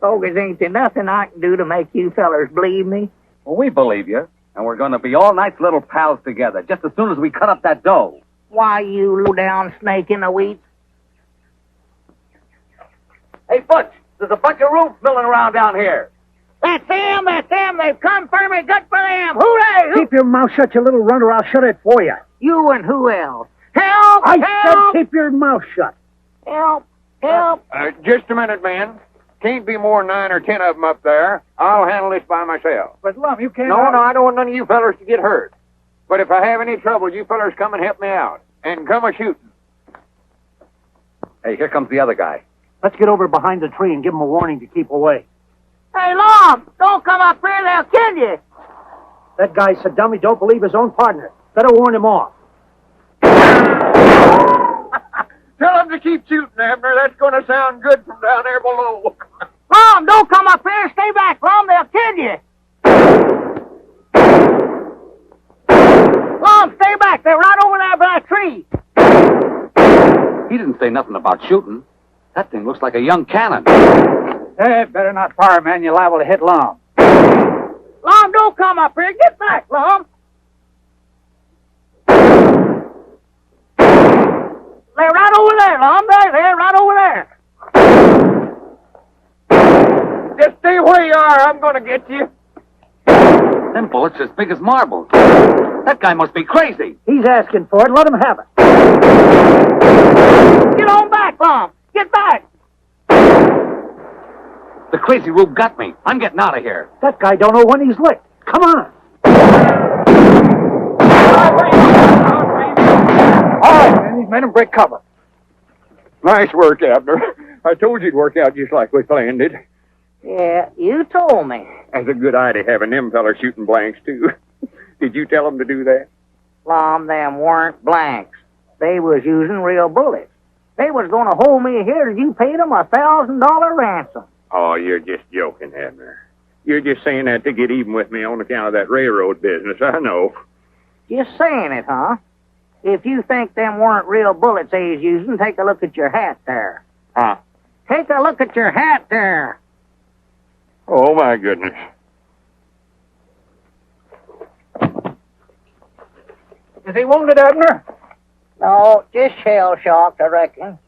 Bogus, ain't there nothing I can do to make you fellers believe me? Well, we believe you, and we're going to be all nice little pals together just as soon as we cut up that dough. Why, you low-down snake in the weeds? Hey, Butch, there's a bunch of roots milling around down here. That's them! They've come for me! Good for them! Hooray! Keep your mouth shut, you little runner. I'll shut it for you. You and who else? Help! I help! said keep your mouth shut. Help! Help! Just a minute, man. Can't be more than 9 or 10 of them up there. I'll handle this by myself. But, Lum, you can't... No, I don't want none of you fellers to get hurt. But if I have any trouble, you fellers come and help me out. And come a-shooting. Hey, here comes the other guy. Let's get over behind the tree and give him a warning to keep away. Hey, Lum! Don't come up here, they'll kill you! That guy's a dummy, don't believe his own partner. Better warn him off. Tell them to keep shooting, Abner. That's going to sound good from down there below. Lum, don't come up here! Stay back, Lum, they'll kill you! Lum, stay back! They're right over there by that tree! He didn't say nothing about shooting. That thing looks like a young cannon. Hey, better not fire, man. You're liable to hit Lum. Lum, don't come up here! Get back, Lum! They're right over there, Lum. They're right over there. Just stay where you are. I'm going to get you. Them bullets as big as marbles. That guy must be crazy. He's asking for it. Let him have it. Get on back, Lum. Get back. The crazy rube got me. I'm getting out of here. That guy don't know when he's licked. Come on. All right, man. He's made him break cover. Nice work, Abner. I told you it'd work out just like we planned it. Yeah, you told me. That's a good idea, having them fellas shooting blanks, too. Did you tell them to do that? Lum, them weren't blanks. They was using real bullets. They was going to hold me here till you paid them $1,000 ransom. Oh, you're just joking, Abner. You're just saying that to get even with me on account of that railroad business, I know. Just saying it, huh? If you think them weren't real bullets they was using, take a look at your hat there. Huh? Take a look at your hat there. Oh, my goodness. Is he wounded, Abner? No, just shell-shocked, I reckon.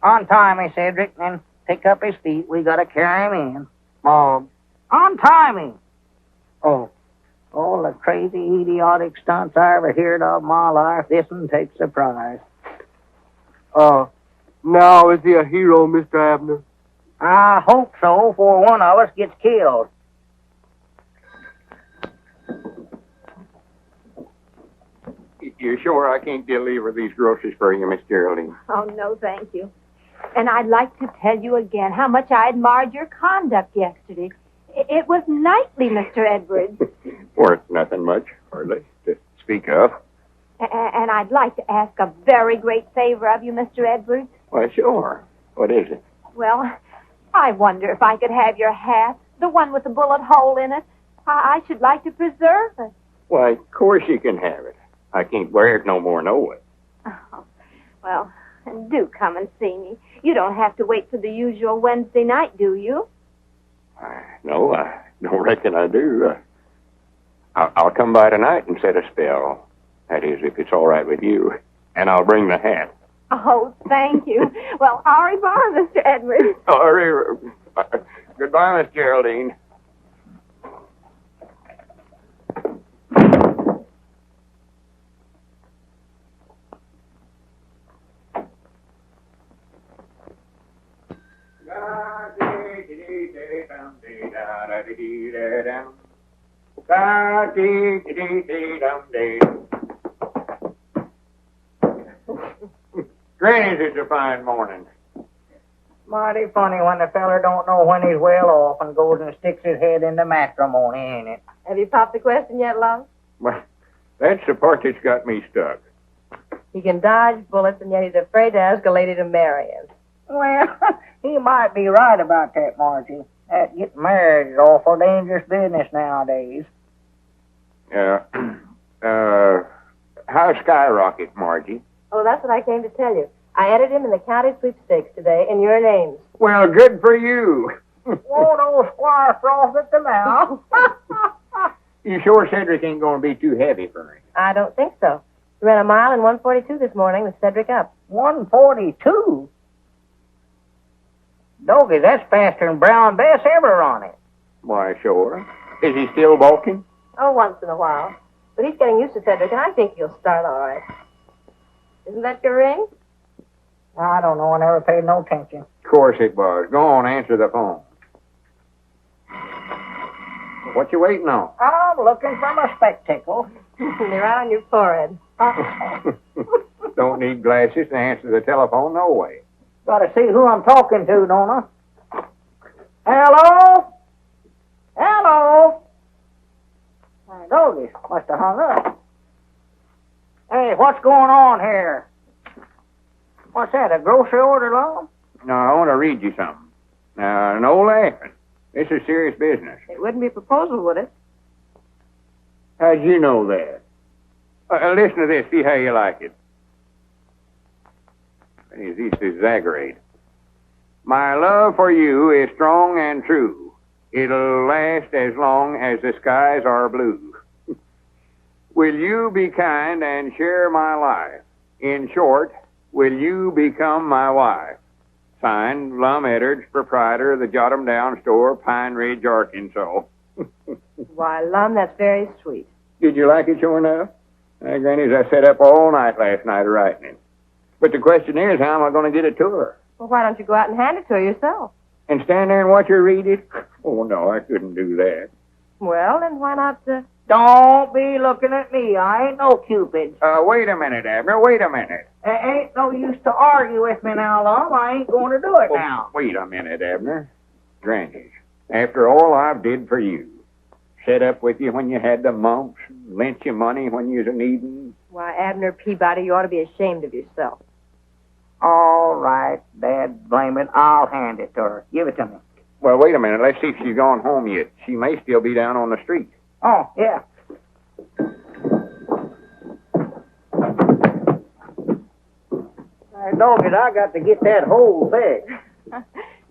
Untie me, Cedric, and pick up his feet. We gotta carry him in. Mom. Untie me. Oh. All the crazy, idiotic stunts I ever heard of in my life, this one takes a prize. Now is he a hero, Mr. Abner? I hope so, before one of us gets killed. You sure I can't deliver these groceries for you, Miss Geraldine? Oh, no, thank you. And I'd like to tell you again how much I admired your conduct yesterday. It was knightly, Mr. Edwards. Worth nothing much, hardly, to speak of. And I'd like to ask a very great favor of you, Mr. Edwards. Why, sure. What is it? Well, I wonder if I could have your hat, the one with the bullet hole in it. I should like to preserve it. Why, of course you can have it. I can't wear it no more, no way. Oh, well, do come and see me. You don't have to wait for the usual Wednesday night, do you? No, I don't reckon I do. I'll come by tonight and set a spell. That is, if it's all right with you. And I'll bring the hat. Oh, thank you. Well, au revoir, Mr. Edwards. Goodbye, Miss Geraldine. Granny's, it's a fine morning. Mighty funny when the feller don't know when he's well off and goes and sticks his head into matrimony, ain't it? Have you popped the question yet, Lum? Well, that's the part that's got me stuck. He can dodge bullets, and yet he's afraid to ask a lady to marry him. Well, he might be right about that, Margie. That getting married is awful dangerous business nowadays. How's Skyrocket, Margie? Oh, that's what I came to tell you. I entered him in the county sweepstakes today in your names. Well, good for you. Won't old Squire froth at the mouth? You sure Cedric ain't going to be too heavy for him? I don't think so. He ran a mile in 1:42 this morning with Cedric up. 1:42? Doggy, that's faster than Brown Bess ever run it. Why, sure. Is he still balking? Oh, once in a while. But he's getting used to Cedric, and I think he'll start all right. Isn't that your ring? I don't know. I never paid no attention. Of course it was. Go on, answer the phone. What you waiting on? I'm looking for my spectacles. They're right on your forehead. Don't need glasses to answer the telephone, no way. Gotta see who I'm talking to, don't I? Hello? Hello? My doggies must have hung up. Hey, what's going on here? What's that, a grocery order, Lum? No, I want to read you something. Now, no laughing. This is serious business. It wouldn't be a proposal, would it? How'd you know that? Listen to this, see how you like it. This is Zagrade. My love for you is strong and true. It'll last as long as the skies are blue. Will you be kind and share my life? In short, will you become my wife? Signed, Lum Edwards, proprietor of the Jot 'em Down store, Pine Ridge, Arkansas. Why, Lum, that's very sweet. Did you like it, sure enough? Granny, I sat up all night last night writing it. But the question is, how am I going to get it to her? Well, why don't you go out and hand it to her yourself? And stand there and watch her read it? Oh, no, I couldn't do that. Well, then why not... Don't be looking at me. I ain't no Cupid. Wait a minute, Abner. Wait a minute. Ain't no use to argue with me now, Lum. I ain't going to do it now. Wait a minute, Abner. Granny, after all I've did for you, set up with you when you had the mumps, lent you money when you was a needin'. Why, Abner Peabody, you ought to be ashamed of yourself. All right, Dad, blame it. I'll hand it to her. Give it to me. Well, wait a minute. Let's see if she's gone home yet. She may still be down on the street. Oh, yeah. Hey, dog it, I got to get that whole thing.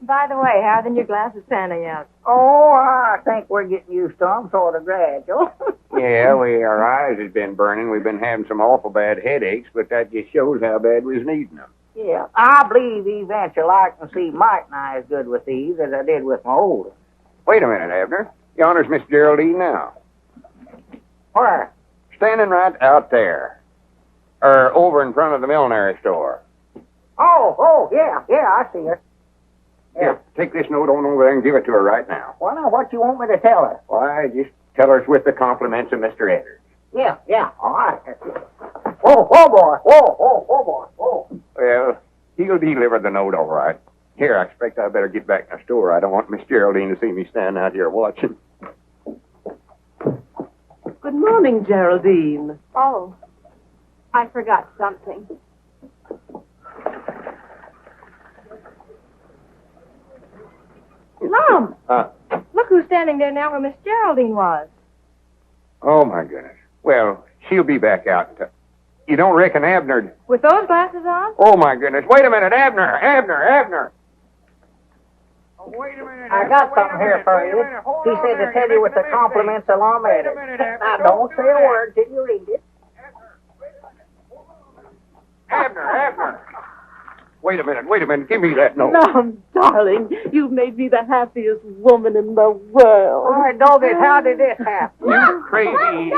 By the way, how are the new glasses panning out? Oh, I think we're getting used to them sort of gradual. Yeah, our eyes has been burning. We've been having some awful bad headaches, but that just shows how bad we was needing them. Yeah, I believe eventually I can see Mike and I as good with these as I did with my old ones. Wait a minute, Abner. Yonder's Miss Geraldine now. Where? Standing right out there. Over in front of the millinery store. Oh, yeah, I see her. Here, take this note on over there and give it to her right now. Well, now, what you want me to tell her? Why, just tell her it's with the compliments of Mr. Edwards. Yeah, all right. Whoa, boy. Whoa. Well, he'll deliver the note all right. Here, I expect I better get back in the store. I don't want Miss Geraldine to see me standing out here watching. Good morning, Geraldine. Oh, I forgot something. Lum! Look who's standing there now where Miss Geraldine was. Oh, my goodness. Well, she'll be back out. You don't reckon Abner... With those glasses on? Oh, my goodness. Wait a minute, Abner. Oh, wait a minute. I got something here for you. He said to tell you with the compliments of Lum Edwards. Now, don't say a word till you read it. Abner. Wait a minute. Give me that note. Lum, darling, you've made me the happiest woman in the world. All right, doggies, how did this happen? You crazy...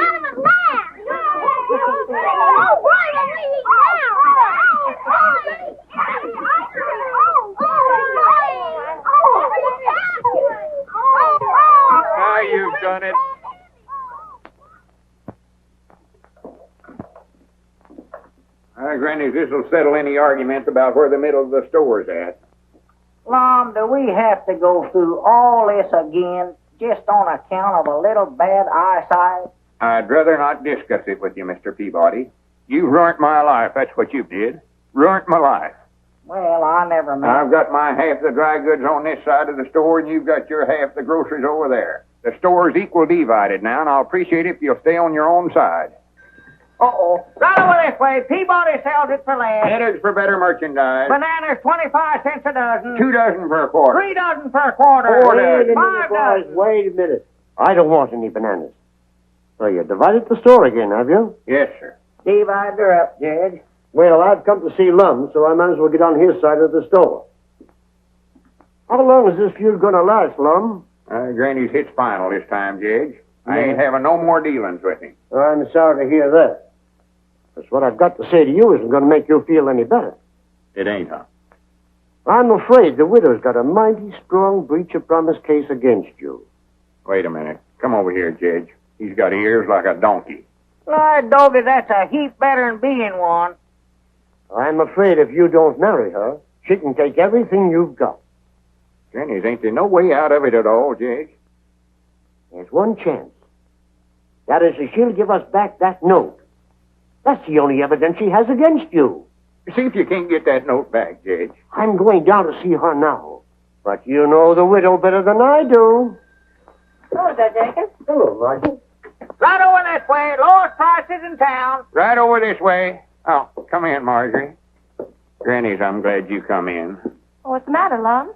Now you've done it. Granny, this'll settle any arguments about where the middle of the store's at. Lum, do we have to go through all this again just on account of a little bad eyesight? I'd rather not discuss it with you, Mr. Peabody. You ruined my life, that's what you did. Ruined my life. Well, I never meant... I've got my half the dry goods on this side of the store, and you've got your half the groceries over there. The store's equal divided now, and I'll appreciate it if you'll stay on your own side. Uh-oh. Right over this way. Peabody sells it for less. Headers for better merchandise. Bananas, 25 cents a dozen. 2 dozen per quarter. 3 dozen per quarter. 4 dozen. 5 dozen. Wait a minute. I don't want any bananas. So you divided the store again, have you? Yes, sir. Divide her up, Judge. Well, I've come to see Lum, so I might as well get on his side of the store. How long is this feud going to last, Lum? Granny's hit final this time, Judge. I ain't having no more dealings with him. I'm sorry to hear that. Because what I've got to say to you isn't going to make you feel any better. It ain't, huh? I'm afraid the widow's got a mighty strong breach of promise case against you. Wait a minute. Come over here, Judge. He's got ears like a donkey. Lord, doggy, that's a heap better than being one. I'm afraid if you don't marry her, she can take everything you've got. Granny's ain't there no way out of it at all, Judge? There's one chance. That is, if she'll give us back that note. That's the only evidence she has against you. See if you can't get that note back, Judge. I'm going down to see her now. But you know the widow better than I do. Hello there, Jenkins. Hello, Margie. Right over this way. Lowest prices in town. Right over this way. Oh, come in, Marjorie. Granny's, I'm glad you come in. What's the matter, Lum?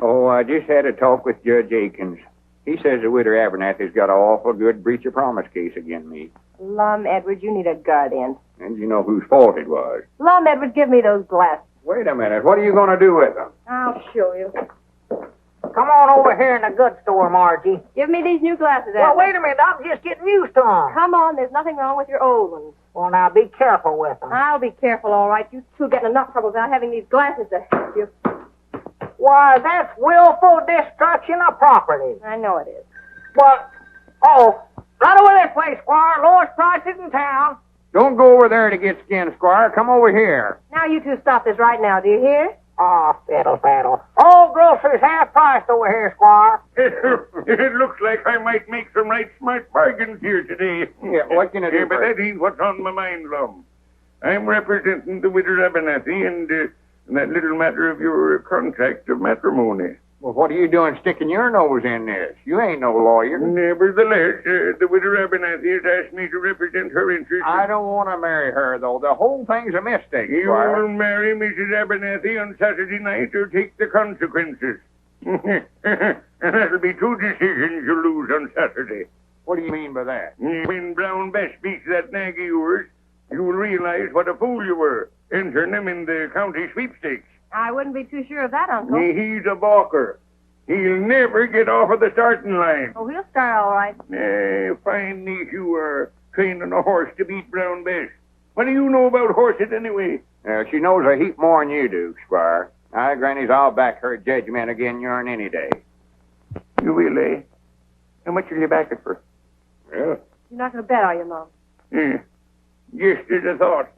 Oh, I just had a talk with Judge Akins. He says the widow Abernathy's got an awful good breach of promise case against me. Lum Edwards, you need a guardian. And you know whose fault it was. Lum Edwards, give me those glasses. Wait a minute. What are you going to do with them? I'll show you. Come on over here in the goods store, Margie. Give me these new glasses, Well, Edwards. wait a minute. I'm just getting used to them. Come on, there's nothing wrong with your old ones. Well, now, be careful with them. I'll be careful, all right. You two getting enough trouble without having these glasses to help you. Why, that's willful destruction of property. I know it is. Right over this way, Squire. Lowest prices in town. Don't go over there to get skinned, Squire. Come over here. Now you two stop this right now, do you hear? Ah, fiddle faddle. All groceries half priced over here, Squire. It looks like I might make some right smart bargains here today. Yeah, what can I do But for that ain't what's on my mind, Lum. I'm representing the widow Abernathy and that little matter of your contract of matrimony. Well, what are you doing sticking your nose in this? You ain't no lawyer. Nevertheless, the widow Abernathy has asked me to represent her interests. I don't want to marry her, though. The whole thing's a mistake, You Squire. will marry Mrs. Abernathy on Saturday night or take the consequences. And that'll be two decisions you lose on Saturday. What do you mean by that? When Brown Bess beats that nag of yours, you'll realize what a fool you were, entering him in the county sweepstakes. I wouldn't be too sure of that, Uncle. He's a balker. He'll never get off of the starting line. Oh, he'll start all right. Fine niece you are, training a horse to beat Brown Bess. What do you know about horses anyway? She knows a heap more than you do, Squire. Grannies, I'll back her judgment again yourn any day. You will, eh? How much will you back it for? Well, You're not going to bet, are you, Mom? Just as I thought.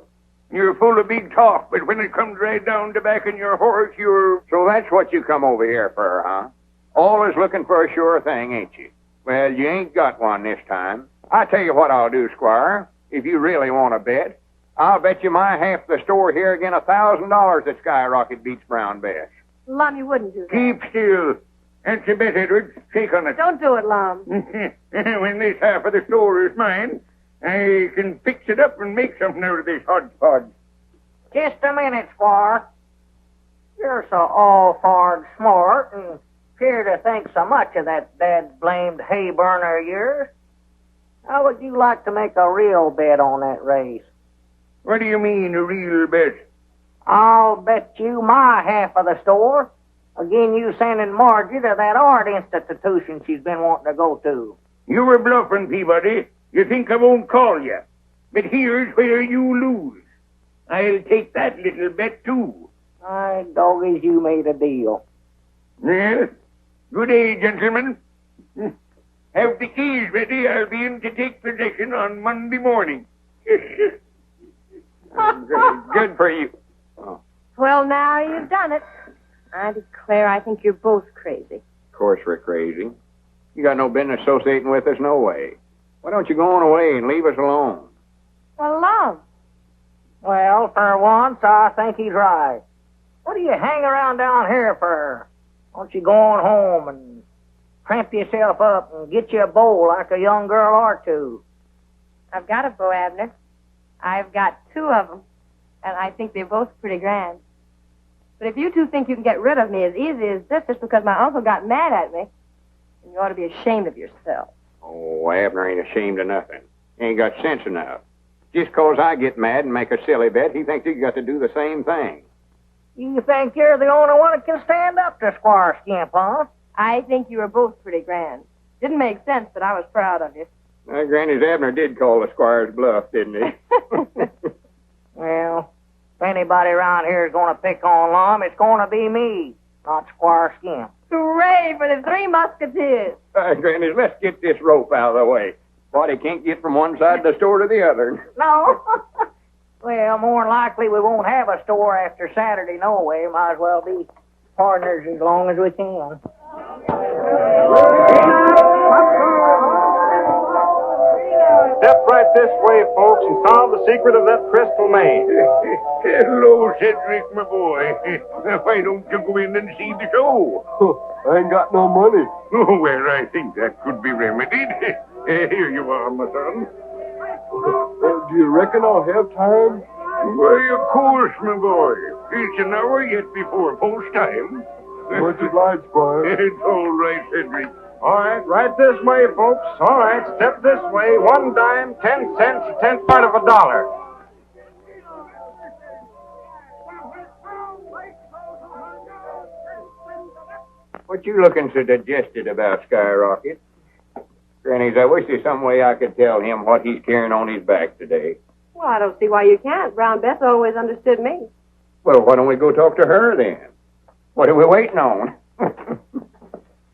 You're full of big talk, but when it comes right down to backing your horse, you're... so that's what you come over here for, huh? Always looking for a sure thing, ain't you? Well, you ain't got one this time. I tell you what I'll do, Squire. If you really want to bet, I'll bet you my half the store here again $1,000 that Skyrocket beats Brown Bess. Lum, you wouldn't do that. Keep still. That's a bet, Edwards. Shake on it. Don't do it, Lum. When this half of the store is mine, I can fix it up and make something out of this hodgepodge. Just a minute, Squire. You're so all-farred smart and appear to think so much of that dad-blamed hay burner of yours. How would you like to make a real bet on that race? What do you mean, a real bet? I'll bet you my half of the store. Again, you sending Margie to that art institution she's been wanting to go to. You were bluffing, Peabody. You think I won't call you. But here's where you lose. I'll take that little bet, too. My doggies, you made a deal. Well, good day, gentlemen. Have the keys ready. I'll be in to take possession on Monday morning. Good for you. Oh, Well, now you've done it. I declare, I think you're both crazy. of course we're crazy. You got no business associating with us, no way. Why don't you go on away and leave us alone? Well, Lum. Well, for once, I think he's right. What do you hang around down here for? Why don't you go on home and cramp yourself up and get you a bow like a young girl or two? I've got a bow, Abner. I've got two of them, and I think they're both pretty grand. But if you two think you can get rid of me as easy as this just because my uncle got mad at me, then you ought to be ashamed of yourself. Oh, Abner ain't ashamed of nothing. He ain't got sense enough. Just 'cause I get mad and make a silly bet, he thinks he's got to do the same thing. You think you're the only one that can stand up to Squire Skimp, huh? I think you were both pretty grand. Didn't make sense, but I was proud of you. Granny's Abner did call the squire's bluff, didn't he? Well, if anybody around here is going to pick on Lum, it's going to be me, not Squire Skimp. Hooray for the Three Musketeers! Granny, let's get this rope out of the way. Body can't get from one side of the store to the other. No. Well, more than likely we won't have a store after Saturday, no way. Might as well be partners as long as we can. Step right this way, folks, and solve the secret of that crystal maze. Hello, Cedric, my boy. Why don't you go in and see the show? I ain't got no money. Oh, well, I think that could be remedied. Here you are, my son. Do you reckon I'll have time? Why, of course, my boy. It's an hour yet before post time. Much obliged, Squire. It's all right, Cedric. All right, right this way, folks. All right, step this way. 1 dime, 10 cents, a tenth part of a dollar. What you looking so digested about, Skyrocket? Grannies, I wish there's some way I could tell him what he's carrying on his back today. Well, I don't see why you can't. Brown Bess always understood me. Well, why don't we go talk to her then? What are we waiting on?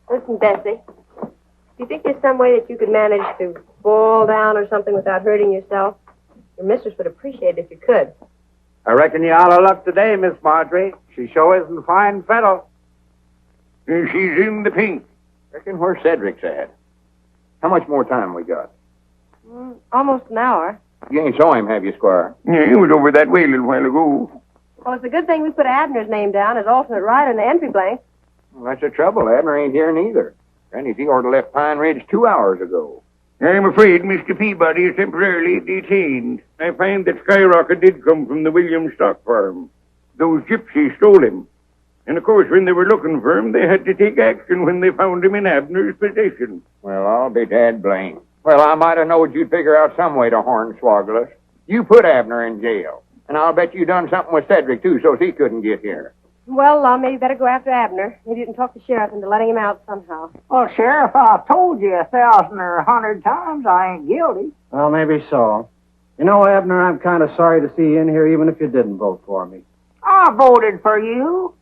Listen, Bessie. Do you think there's some way that you could manage to fall down or something without hurting yourself? Your mistress would appreciate it if you could. I reckon you're out of luck today, Miss Marjorie. She sure isn't a fine fellow. She's in the pink. Reckon where Cedric's at. How much more time we got? Almost an hour. You ain't saw him, have you, Squire? Yeah, he was over that way a little while ago. Well, it's a good thing we put Abner's name down as alternate rider in the entry blank. Well, that's the trouble. Abner ain't here neither. Granny's he ought to left Pine Ridge 2 hours ago. I'm afraid Mr. Peabody is temporarily detained. I find that Skyrocket did come from the Williams stock farm. Those gypsies stole him. And, of course, when they were looking for him, they had to take action when they found him in Abner's possession. Well, I'll be dad blamed. Well, I might have known you'd figure out some way to hornswoggle us. You put Abner in jail. And I'll bet you done something with Cedric, too, so he couldn't get here. Well, maybe better go after Abner. Maybe you can talk the sheriff into letting him out somehow. Well, Sheriff, I've told you 1,000 or 100 times I ain't guilty. Well, maybe so. You know, Abner, I'm kind of sorry to see you in here, even if you didn't vote for me. I voted for you.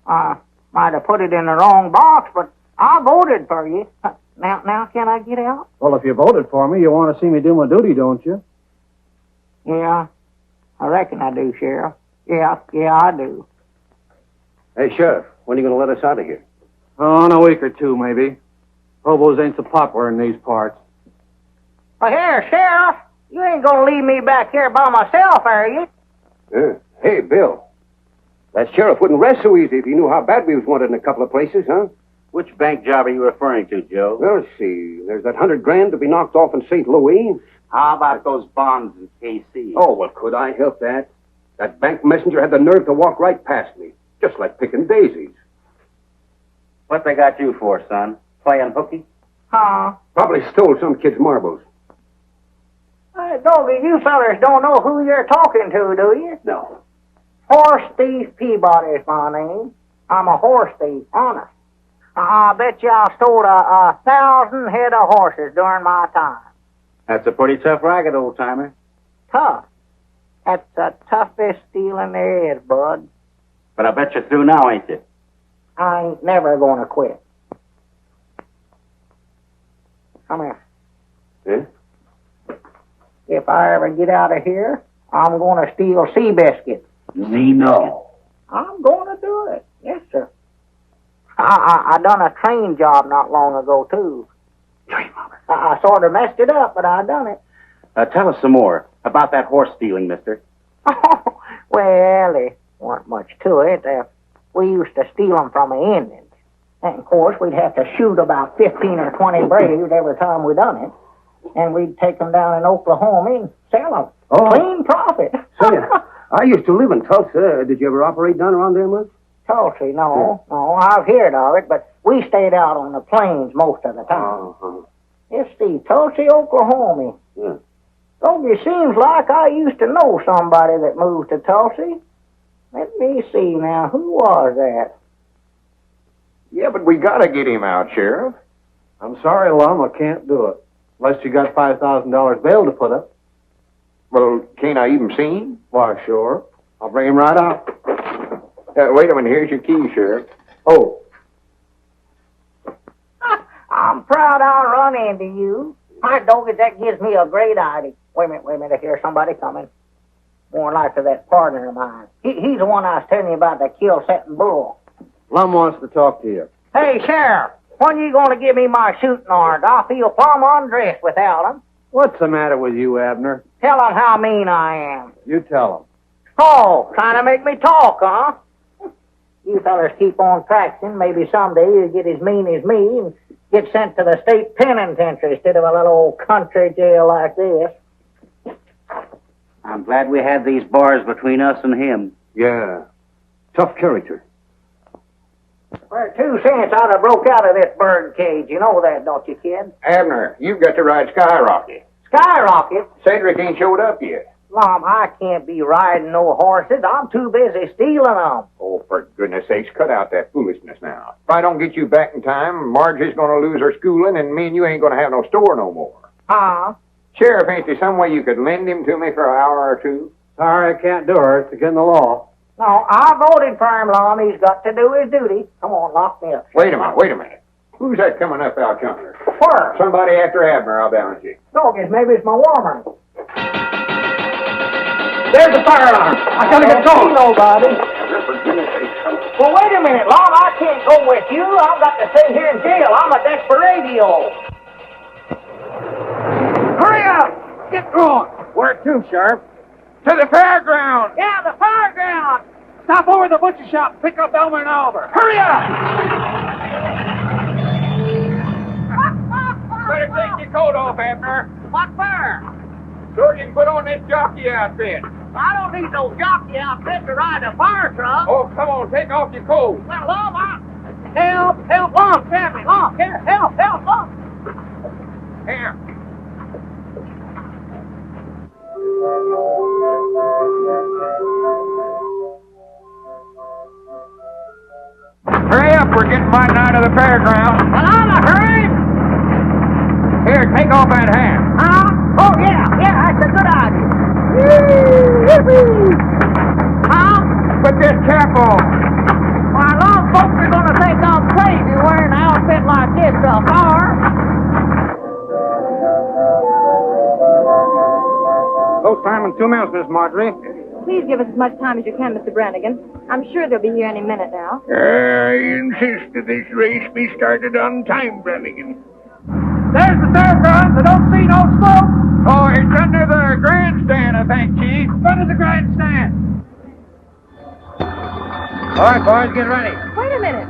I might have put it in the wrong box, but I voted for you. Now, can I get out? Well, if you voted for me, you want to see me do my duty, don't you? Yeah, I reckon I do, Sheriff. Yeah, I do. Hey, Sheriff, when are you going to let us out of here? Oh, in a week or two, maybe. Hobos ain't so popular in these parts. Well, here, Sheriff, you ain't going to leave me back here by myself, are you? Hey, Bill. That sheriff wouldn't rest so easy if he knew how bad we was wanted in a couple of places, huh? Which bank job are you referring to, Joe? Well, let's see. There's that $100,000 to be knocked off in St. Louis. How about those bonds in KC? Oh, well, could I help that? That bank messenger had the nerve to walk right past me, just like picking daisies. What they got you for, son? Playing hooky? Huh? Probably stole some kid's marbles. Hey, Doggy, you fellers don't know who you're talking to, do you? No. Horse Thief Peabody is my name. I'm a horse thief, honest. I bet you I stole 1,000 head of horses during my time. That's a pretty tough racket, old-timer. Tough? That's the toughest stealing there is, bud. But I bet you're through now, ain't you? I ain't never going to quit. Come here. Yeah? If I ever get out of here, I'm going to steal sea biscuits. No. I'm going to do it. Yes, sir. I done a train job not long ago, too. I sort of messed it up, but I done it. Tell us some more about that horse stealing, mister. Well, there wasn't much to it. We used to steal them from the Indians. And, of course, we'd have to shoot about 15 or 20 braves every time we done it. And we'd take them down in Oklahoma and sell them. Oh. Clean profit. Say, I used to live in Tulsa. Did you ever operate down around there much? Tulsa, no. I've heard of it, but we stayed out on the plains most of the time. Uh-huh. Let's see, Tulsa, Oklahoma. Yeah. Don't it seems like I used to know somebody that moved to Tulsa. Let me see now, who was that? Yeah, but we gotta get him out, Sheriff. I'm sorry, Lum, I can't do it. Unless you got $5,000 bail to put up. Well, can't I even see him? Why, sure. I'll bring him right out. Wait a minute, here's your key, Sheriff. Oh. I'm proud I'll run into you. My dog, that gives me a great idea. Wait a minute, I hear somebody coming. More likely that partner of mine. He's the one I was telling you about that kill-setting bull. Lum wants to talk to you. Hey, Sheriff, when you going to give me my shooting orders? I feel plumb undressed without them. What's the matter with you, Abner? Tell them how mean I am. You tell him. Oh, trying to make me talk, huh? You fellas keep on practicing. Maybe someday you'll get as mean as me and get sent to the state penitentiary instead of a little old country jail like this. I'm glad we had these bars between us and him. Yeah. Tough character. For 2 cents, I'd have broke out of this bird cage. You know that, don't you, kid? Abner, you've got to ride Skyrocket. Skyrocket? Cedric ain't showed up yet. Mom, I can't be riding no horses. I'm too busy stealing them. Oh, for goodness sakes, cut out that foolishness now. If I don't get you back in time, Margie's going to lose her schooling, and me and you ain't going to have no store no more. Huh? Sheriff, ain't there some way you could lend him to me for an hour or two? Sorry, I can't do her. It's against the law. No, I voted for him, Lum. He's got to do his duty. Come on, lock me up. Wait a minute. Who's that coming up out yonder? Where? Somebody after Abner, I'll balance you. Dog, maybe it's my woman. There's the fire alarm. I gotta get going. Nobody. Well, wait a minute, Lum. I can't go with you. I've got to stay here in jail. I'm a desperado. Hurry up! Get going. Where to, Sheriff? To the fairground. Yeah, the fireground. Stop over at the butcher shop and pick up Elmer and Oliver. Hurry up! Better take your coat off, Abner. What for? So you can put on this jockey outfit. I don't need no jockey outfit to ride a fire truck. Oh, come on, take off your coat. Well, Lum, help, Lum, Sammy, Lum, here, help, Lum. Here. Hurry up, we're getting right now to the fairground. Well, I'm a hurry. Here, take off that hat. Huh? Oh, yeah, that's a good idea. Huh? Put this cap on. Why, Lum, folks are going to think I'm crazy wearing an outfit like this to a bar. Post time in 2 minutes, Miss Marjorie. Please give us as much time as you can, Mr. Brannigan. I'm sure they'll be here any minute now. I insist that this race be started on time, Brannigan. There's the fairgrounds. I don't see no smoke. Oh, it's under the grandstand, I think, Chief. Front of the grandstand. All right, boys, get ready. Wait a minute.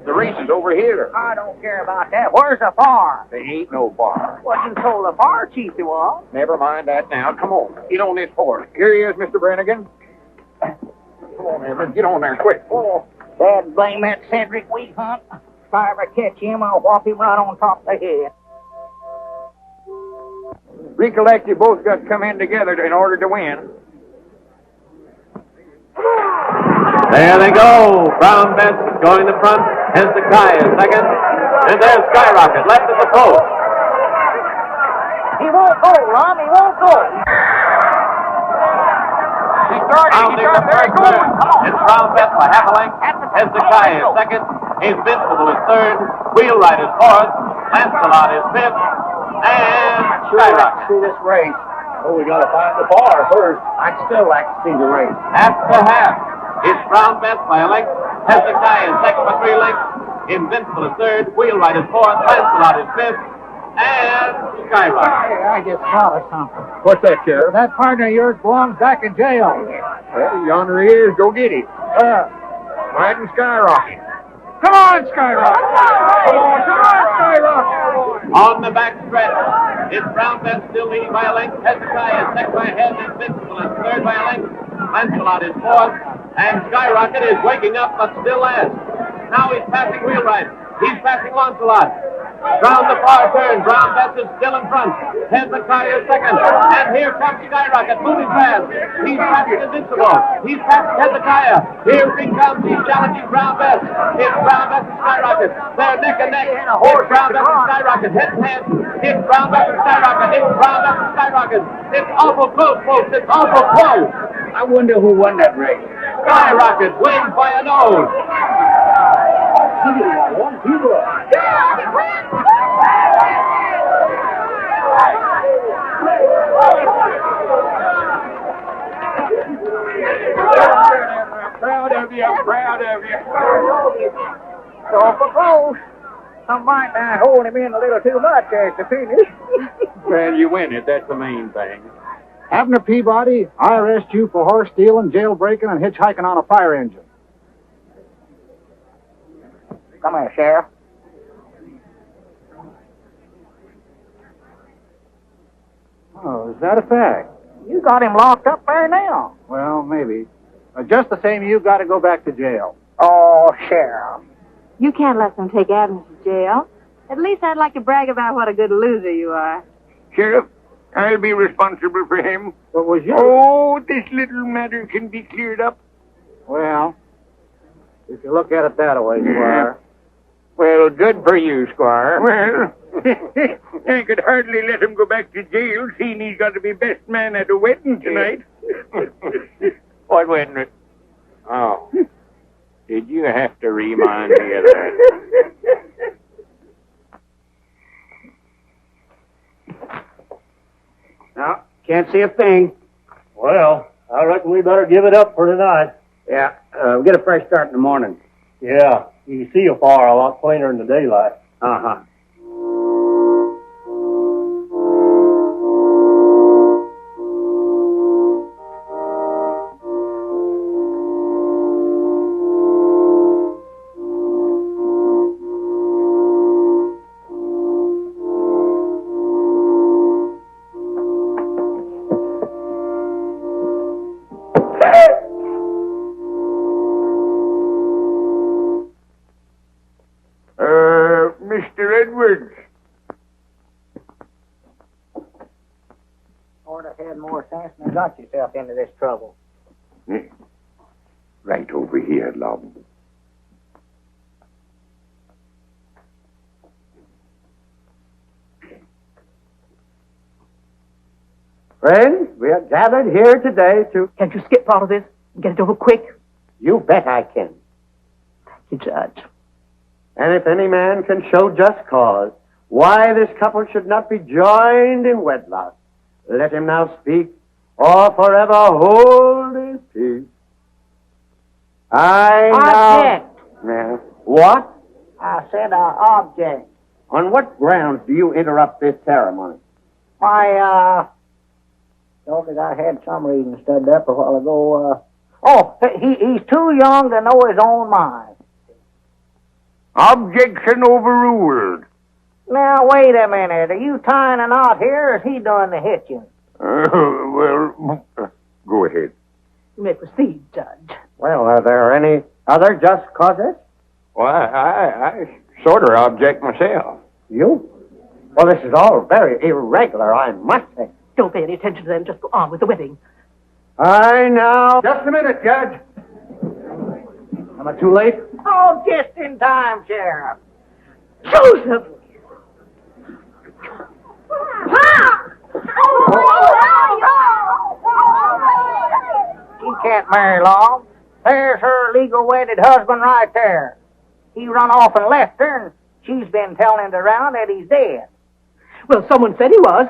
The race is over here. I don't care about that. Where's the bar? There ain't no bar. Well, you told the bar chief there was. Never mind that now. Come on. Get on this horse. Here he is, Mr. Brannigan. Come on, Everett. Get on there quick. Oh, Dad, blame that Cedric Wheat Hunt. If I ever catch him, I'll whop him right on top of the head. Recollect, you both got to come in together in order to win. There they go. Brown Bess going to front. Hezekiah is second. And there's Skyrocket left at the post. He won't go, Lum. He won't go. He started. There he goes. It's Brown Bess by half a length. Hezekiah is second. Invincible is third. Wheelwright is fourth. Lancelot is fifth. And Skyrocket. See this race. Oh, we got to find the bar first. I'd still like to see the race. After half, it's Brown Bess by a length. Hezekiah is second by 3 lengths. Invincible is third. Wheelwright is fourth. Lancelot is fifth. And Skyrocket. I just thought of something. What's that, Sheriff? That partner of yours belongs back in jail. Well, yonder he is. Go get him. Riding Skyrocket. Come on, Skyrocket. Come on, Skyrocket. On the back stretch, it's Brown Bess still leading by a length. Hezekiah is second by a head. Invincible is third by a length. Lancelot is fourth. And Skyrocket is waking up, but still last. Now he's passing Wheelwright. He's passing Lancelot. Round the far turn, Brown Bess is still in front. Hezekiah is second. And here comes Skyrocket, moving fast. He's passing Invincible. He's passing Hezekiah. Here he comes. He's challenging Brown Bess. It's Brown Bess and Skyrocket. They're neck and neck. It's Brown Bess and Skyrocket. Head to head. It's Brown Bess and Skyrocket. It's Brown Bess and Skyrocket. It's awful close, folks. It's awful close. I wonder who won that race. Skyrocket wins by a nose. Proud of you, proud of you. So for close. Some might not hold him in a little too much as to finish. Well, you win it. That's the main thing. Abner Peabody, I arrest you for horse stealing, jailbreaking, and hitchhiking on a fire engine. Come here, Sheriff. Oh, is that a fact? You got him locked up there now. Well, maybe. Just the same, you've got to go back to jail. Oh, Sheriff. You can't let them take Abner to jail. At least I'd like to brag about what a good loser you are. Sheriff, I'll be responsible for him. What was your... Oh, this little matter can be cleared up. Well, if you look at it that way, Squire. Well, good for you, Squire. Well, I could hardly let him go back to jail, seeing he's got to be best man at a wedding tonight. What wedding? Oh. Did you have to remind me of that? Can't see a thing. Well, I reckon we better give it up for tonight. Yeah, we'll get a fresh start in the morning. Yeah, you can see afar a lot plainer in the daylight. Uh-huh. Mr. Edwards. Ought to had more sense than got yourself into this trouble. Right over here, Lum. Friends, we are gathered here today to... Can't you skip all of this and get it over quick? You bet I can. Thank you, Judge. And if any man can show just cause why this couple should not be joined in wedlock, let him now speak or forever hold his peace. Object. Yeah. What? I said object. On what grounds do you interrupt this ceremony? Why, told that I had some reading studied up a while ago. He's too young to know his own mind. Objection overruled. Now, wait a minute. Are you tying a knot here, or is he doing the hitching? Go ahead. You may proceed, Judge. Well, are there any other just causes? Well, I sort of object myself. You? Well, this is all very irregular, I must say. Don't pay any attention to them. Just go on with the wedding. I now... Just a minute, Judge. Am I too late? Oh, just in time, Sheriff. Joseph! She can't marry long. There's her legal wedded husband right there. He run off and left her, and she's been telling it around that he's dead. Well, someone said he was.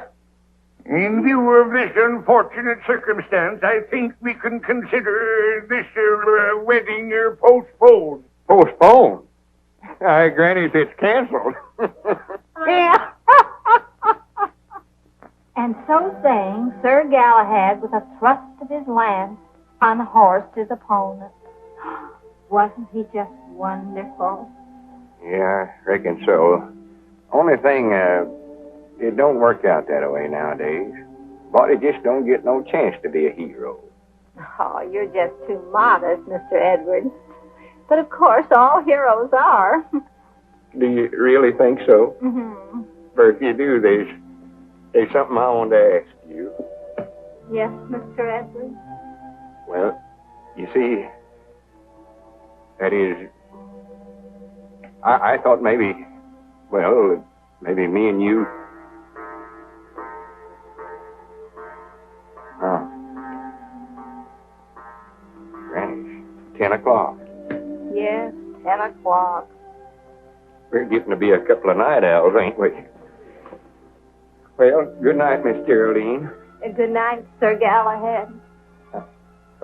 In view of this unfortunate circumstance, I think we can consider this wedding postponed. Postponed? Granny, it's canceled. Yeah. And so saying, Sir Galahad, with a thrust of his lance, unhorsed his opponent. Wasn't he just wonderful? Yeah, I reckon so. Only thing, it don't work out that way nowadays. Body just don't get no chance to be a hero. Oh, you're just too modest, Mr. Edwards. But of course, all heroes are. Do you really think so? Mm-hmm. But if you do, there's something I want to ask you. Yes, Mr. Edwards? Well, you see, that is, I thought maybe me and you. Oh. Granny, 10 o'clock. Yes, 10 o'clock. We're getting to be a couple of night owls, ain't we? Well, good night, Miss Geraldine. Good night, Sir Galahad.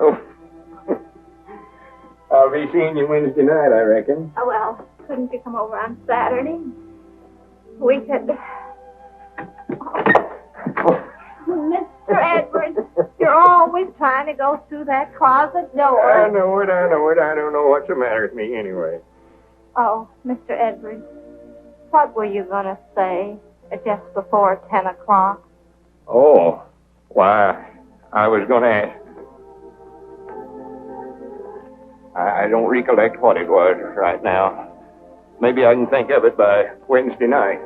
Oh. I'll be seeing you Wednesday night, I reckon. Oh, well, couldn't you come over on Saturday? We could... Oh. Mr. Edwards, you're always trying to go through that closet door. I know it. I don't know what's the matter with me anyway. Oh, Mr. Edwards, what were you going to say just before 10 o'clock? Oh, why, I was going to ask. I don't recollect what it was right now. Maybe I can think of it by Wednesday night.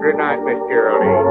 Good night, Miss Geraldine.